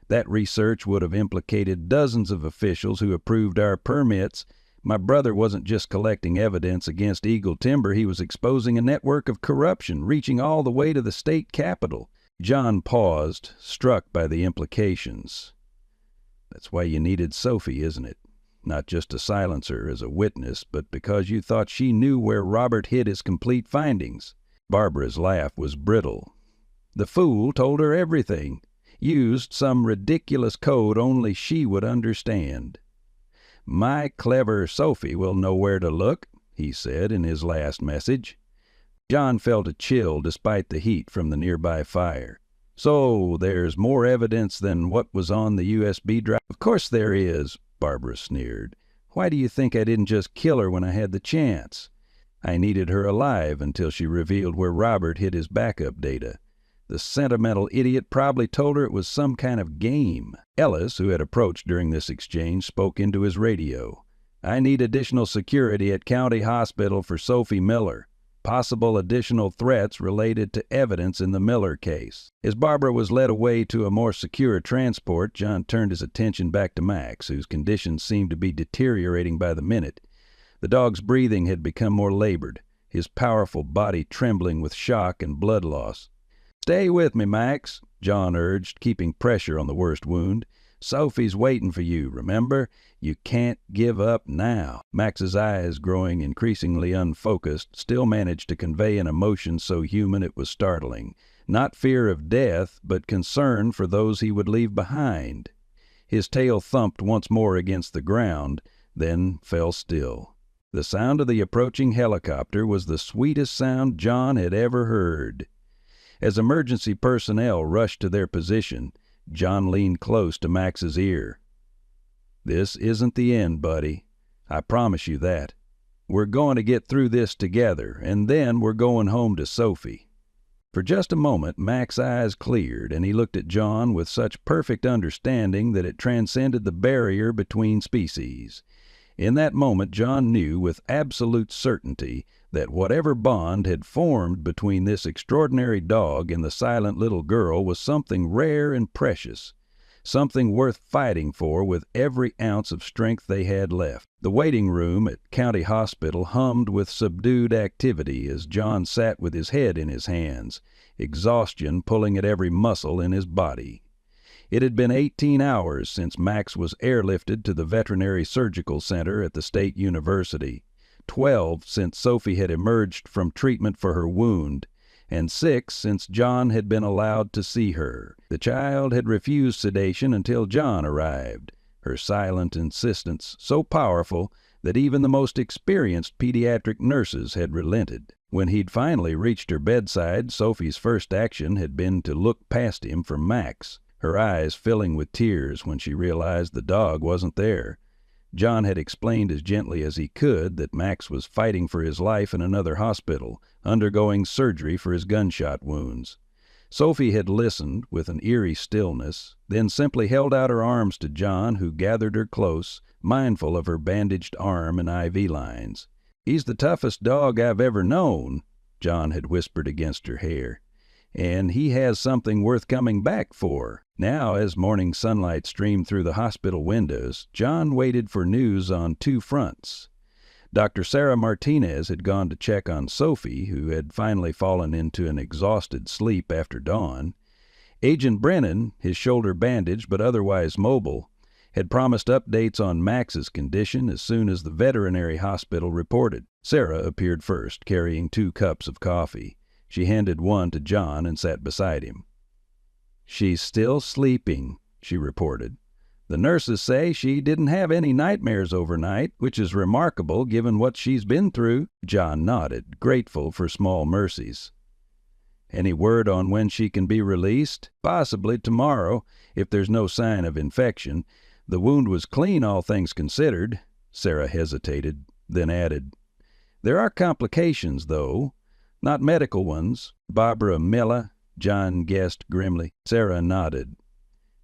That research would have implicated dozens of officials who approved our permits. My brother wasn't just collecting evidence against Eagle Timber, he was exposing a network of corruption reaching all the way to the state capitol." John paused, struck by the implications. "That's why you needed Sophie, isn't it? Not just to silence her as a witness, but because you thought she knew where Robert hid his complete findings." Barbara's laugh was brittle. "The fool told her everything. Used some ridiculous code only she would understand." "My clever Sophie will know where to look," he said in his last message. John felt a chill despite the heat from the nearby fire. "So there's more evidence than what was on the USB drive?" "Of course there is," Barbara sneered. "Why do you think I didn't just kill her when I had the chance? I needed her alive until she revealed where Robert hid his backup data. The sentimental idiot probably told her it was some kind of game." Ellis, who had approached during this exchange, spoke into his radio. "I need additional security at County Hospital for Sophie Miller. Possible additional threats related to evidence in the Miller case." As Barbara was led away to a more secure transport, John turned his attention back to Max, whose condition seemed to be deteriorating by the minute. The dog's breathing had become more labored, his powerful body trembling with shock and blood loss. "Stay with me, Max," John urged, keeping pressure on the worst wound. "Sophie's waiting for you, remember? You can't give up now." Max's eyes, growing increasingly unfocused, still managed to convey an emotion so human it was startling. Not fear of death, but concern for those he would leave behind. His tail thumped once more against the ground, then fell still. The sound of the approaching helicopter was the sweetest sound John had ever heard. As emergency personnel rushed to their position, John leaned close to Max's ear. "This isn't the end, buddy. I promise you that. We're going to get through this together, and then we're going home to Sophie." For just a moment Mac's eyes cleared, and he looked at John with such perfect understanding that it transcended the barrier between species. In that moment John knew with absolute certainty that whatever bond had formed between this extraordinary dog and the silent little girl was something rare and precious, something worth fighting for with every ounce of strength they had left. The waiting room at County Hospital hummed with subdued activity as John sat with his head in his hands, exhaustion pulling at every muscle in his body. It had been 18 hours since Max was airlifted to the Veterinary Surgical Center at the State University, 12 since Sophie had emerged from treatment for her wound, and 6 since John had been allowed to see her. The child had refused sedation until John arrived, her silent insistence so powerful that even the most experienced pediatric nurses had relented. When he'd finally reached her bedside, Sophie's first action had been to look past him for Max, her eyes filling with tears when she realized the dog wasn't there. John had explained as gently as he could that Max was fighting for his life in another hospital, undergoing surgery for his gunshot wounds. Sophie had listened with an eerie stillness, then simply held out her arms to John, who gathered her close, mindful of her bandaged arm and IV lines. "He's the toughest dog I've ever known," John had whispered against her hair, "and he has something worth coming back for." Now, as morning sunlight streamed through the hospital windows, John waited for news on 2 fronts. Dr. Sarah Martinez had gone to check on Sophie, who had finally fallen into an exhausted sleep after dawn. Agent Brennan, his shoulder bandaged but otherwise mobile, had promised updates on Max's condition as soon as the veterinary hospital reported. Sarah appeared first, carrying 2 cups of coffee. She handed one to John and sat beside him. "She's still sleeping," she reported. "The nurses say she didn't have any nightmares overnight, which is remarkable given what she's been through." John nodded, grateful for small mercies. "Any word on when she can be released?" "Possibly tomorrow, if there's no sign of infection. The wound was clean, all things considered." Sarah hesitated, then added, "There are complications, though. Not medical ones." "Barbara Miller?" John guessed grimly. Sarah nodded.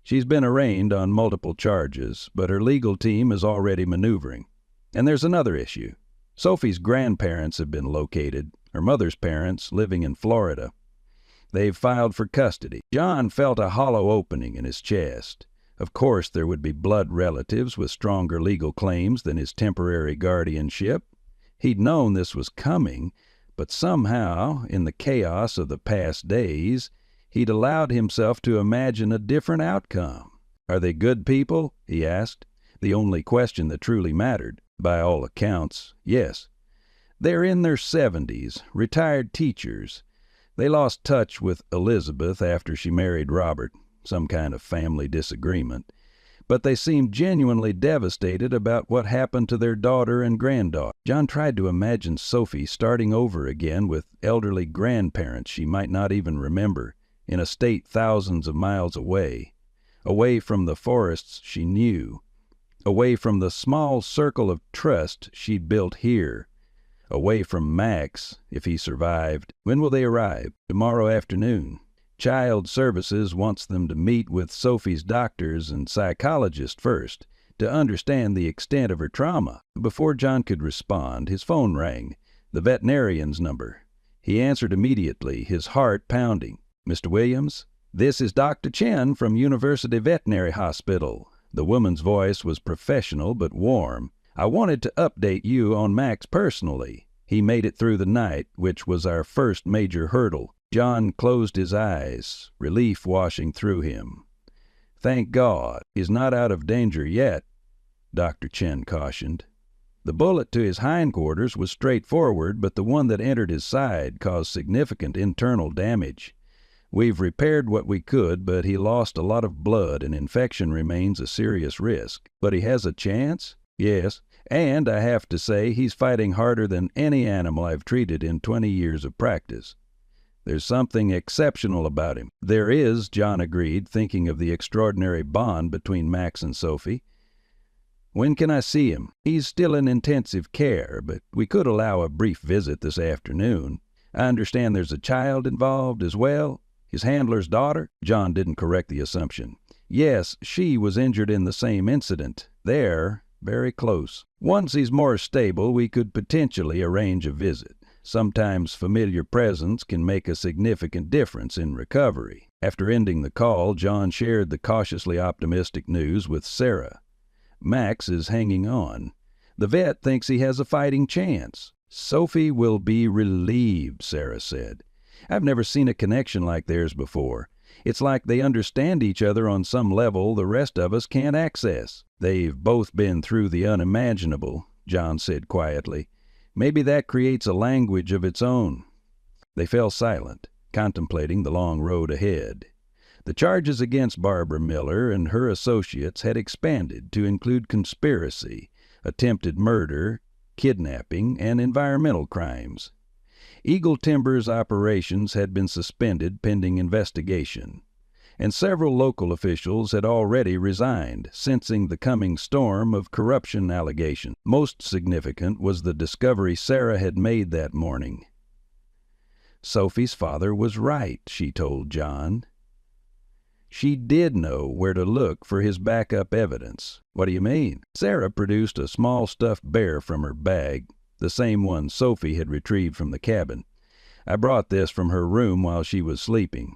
"She's been arraigned on multiple charges, but her legal team is already maneuvering. And there's another issue. Sophie's grandparents have been located, her mother's parents living in Florida. They've filed for custody." John felt a hollow opening in his chest. Of course there would be blood relatives with stronger legal claims than his temporary guardianship. He'd known this was coming, but somehow, in the chaos of the past days, he'd allowed himself to imagine a different outcome. "Are they good people?" he asked, the only question that truly mattered. "By all accounts, yes. They're in their 70s, retired teachers. They lost touch with Elizabeth after she married Robert, some kind of family disagreement, but they seemed genuinely devastated about what happened to their daughter and granddaughter." John tried to imagine Sophie starting over again with elderly grandparents she might not even remember, in a state thousands of miles away from the forests she knew, away from the small circle of trust she'd built here, away from Max, if he survived. "When will they arrive?" "Tomorrow afternoon. Child Services wants them to meet with Sophie's doctors and psychologist first, to understand the extent of her trauma." Before John could respond, his phone rang, the veterinarian's number. He answered immediately, his heart pounding. "Mr. Williams? This is Dr. Chen from University Veterinary Hospital." The woman's voice was professional but warm. "I wanted to update you on Max personally. He made it through the night, which was our first major hurdle." John closed his eyes, relief washing through him. "Thank God, he's not out of danger yet," Dr. Chen cautioned. "The bullet to his hindquarters was straightforward, but the one that entered his side caused significant internal damage. We've repaired what we could, but he lost a lot of blood and infection remains a serious risk." "But he has a chance?" "Yes, and I have to say he's fighting harder than any animal I've treated in 20 years of practice. There's something exceptional about him." "There is," John agreed, thinking of the extraordinary bond between Max and Sophie. When can I see him? He's still in intensive care, but we could allow a brief visit this afternoon. I understand there's a child involved as well. His handler's daughter?" John didn't correct the assumption. "Yes, she was injured in the same incident. They're very close. Once he's more stable, we could potentially arrange a visit. Sometimes familiar presence can make a significant difference in recovery." After ending the call, John shared the cautiously optimistic news with Sarah. "Max is hanging on. The vet thinks he has a fighting chance." "Sophie will be relieved," Sarah said. "I've never seen a connection like theirs before. It's like they understand each other on some level the rest of us can't access." "They've both been through the unimaginable," John said quietly. "Maybe that creates a language of its own." They fell silent, contemplating the long road ahead. The charges against Barbara Miller and her associates had expanded to include conspiracy, attempted murder, kidnapping, and environmental crimes. Eagle Timber's operations had been suspended pending investigation, and several local officials had already resigned, sensing the coming storm of corruption allegations. Most significant was the discovery Sarah had made that morning. Sophie's father was right, she told John. She did know where to look for his backup evidence. "What do you mean?" Sarah produced a small stuffed bear from her bag, the same one Sophie had retrieved from the cabin. "I brought this from her room while she was sleeping.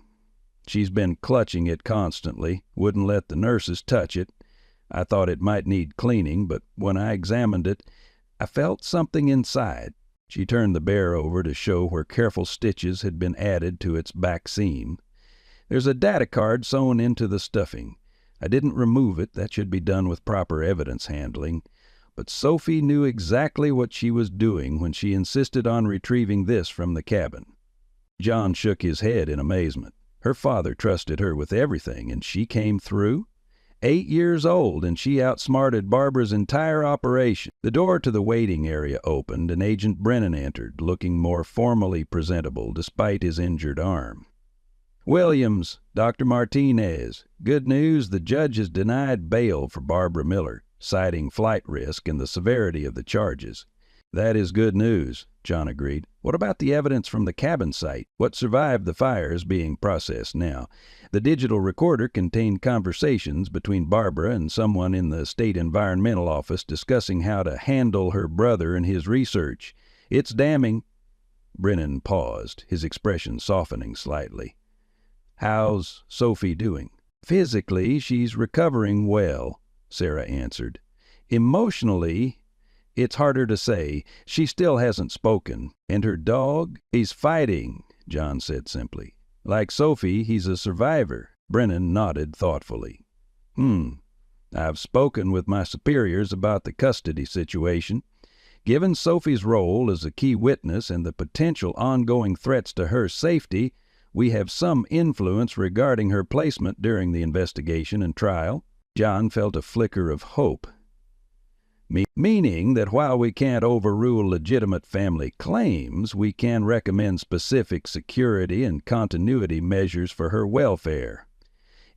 She's been clutching it constantly, wouldn't let the nurses touch it. I thought it might need cleaning, but when I examined it, I felt something inside." She turned the bear over to show where careful stitches had been added to its back seam. "There's a data card sewn into the stuffing. I didn't remove it. That should be done with proper evidence handling. But Sophie knew exactly what she was doing when she insisted on retrieving this from the cabin." John shook his head in amazement. Her father trusted her with everything, and she came through? 8 years old, and she outsmarted Barbara's entire operation. The door to the waiting area opened, and Agent Brennan entered, looking more formally presentable despite his injured arm. "Williams, Dr. Martinez. Good news, the judge has denied bail for Barbara Miller, citing flight risk and the severity of the charges." "That is good news," John agreed. "What about the evidence from the cabin site? What survived the fire is being processed now. The digital recorder contained conversations between Barbara and someone in the state environmental office discussing how to handle her brother and his research. It's damning." Brennan paused, his expression softening slightly. "How's Sophie doing?" "Physically, she's recovering well," Sarah answered. "Emotionally, it's harder to say. She still hasn't spoken." "And her dog?" "He's fighting," John said simply. "Like Sophie, he's a survivor." Brennan nodded thoughtfully. I've spoken with my superiors about the custody situation. Given Sophie's role as a key witness and the potential ongoing threats to her safety, we have some influence regarding her placement during the investigation and trial." John felt a flicker of hope. "Meaning that while we can't overrule legitimate family claims, we can recommend specific security and continuity measures for her welfare.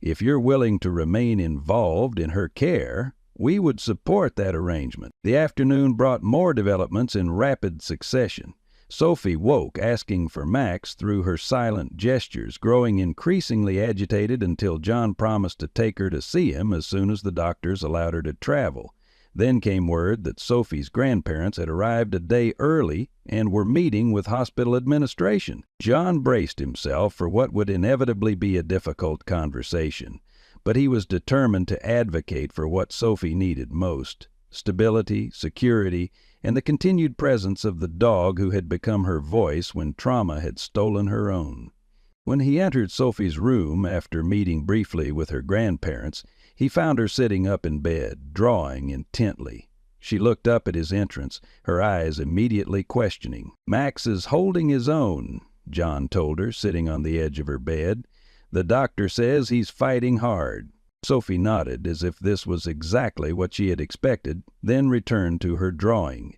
If you're willing to remain involved in her care, we would support that arrangement." The afternoon brought more developments in rapid succession. Sophie woke, asking for Max through her silent gestures, growing increasingly agitated until John promised to take her to see him as soon as the doctors allowed her to travel. Then came word that Sophie's grandparents had arrived a day early and were meeting with hospital administration. John braced himself for what would inevitably be a difficult conversation, but he was determined to advocate for what Sophie needed most: stability, security, and the continued presence of the dog who had become her voice when trauma had stolen her own. When he entered Sophie's room after meeting briefly with her grandparents, he found her sitting up in bed, drawing intently. She looked up at his entrance, her eyes immediately questioning. "Max is holding his own," John told her, sitting on the edge of her bed. "The doctor says he's fighting hard." Sophie nodded as if this was exactly what she had expected, then returned to her drawing.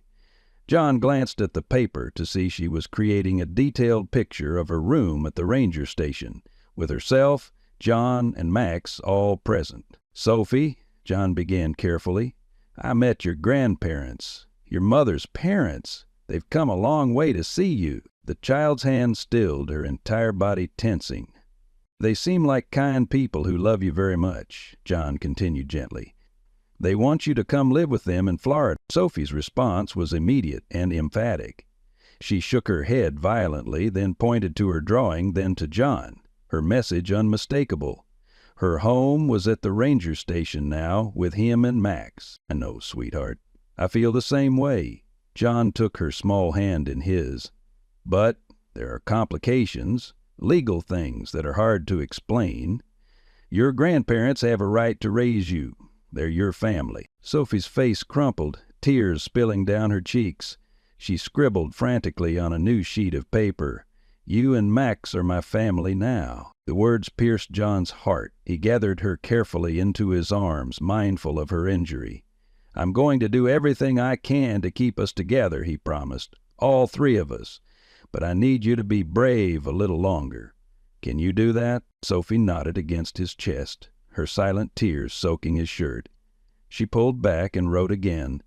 John glanced at the paper to see she was creating a detailed picture of her room at the ranger station, with herself, John, and Max all present. "Sophie," John began carefully, I met your grandparents, your mother's parents. They've come a long way to see you." The child's hand stilled, her entire body tensing. "They seem like kind people who love you very much," John continued gently. "They want you to come live with them in Florida." Sophie's response was immediate and emphatic. She shook her head violently, then pointed to her drawing, then to John, her message unmistakable. Her home was at the ranger station now, with him and Max. "I know, sweetheart. I feel the same way." John took her small hand in his. "But there are complications, legal things that are hard to explain. Your grandparents have a right to raise you. They're your family." Sophie's face crumpled, tears spilling down her cheeks. She scribbled frantically on a new sheet of paper. "You and Max are my family now." The words pierced John's heart. He gathered her carefully into his arms, mindful of her injury. "I'm going to do everything I can to keep us together," he promised. "All three of us. But I need you to be brave a little longer. Can you do that?" Sophie nodded against his chest, her silent tears soaking his shirt. She pulled back and wrote again,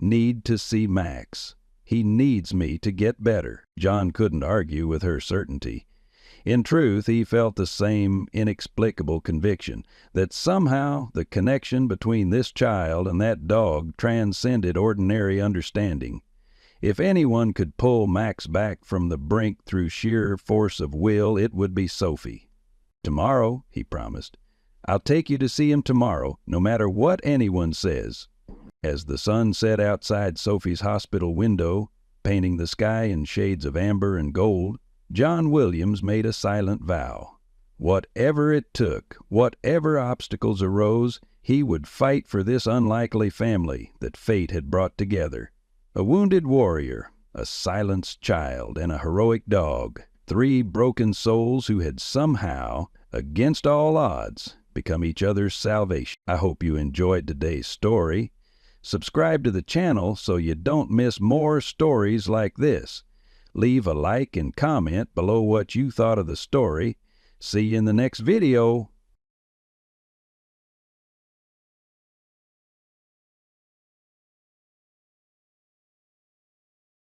"Need to see Max. He needs me to get better." John couldn't argue with her certainty. In truth, he felt the same inexplicable conviction that somehow the connection between this child and that dog transcended ordinary understanding. If anyone could pull Max back from the brink through sheer force of will, it would be Sophie. "Tomorrow," he promised. "I'll take you to see him tomorrow, no matter what anyone says." As the sun set outside Sophie's hospital window, painting the sky in shades of amber and gold, John Williams made a silent vow. Whatever it took, whatever obstacles arose, he would fight for this unlikely family that fate had brought together. A wounded warrior, a silenced child, and a heroic dog, three broken souls who had somehow, against all odds, become each other's salvation. I hope you enjoyed today's story. Subscribe to the channel so you don't miss more stories like this. Leave a like and comment below what you thought of the story. See you in the next video.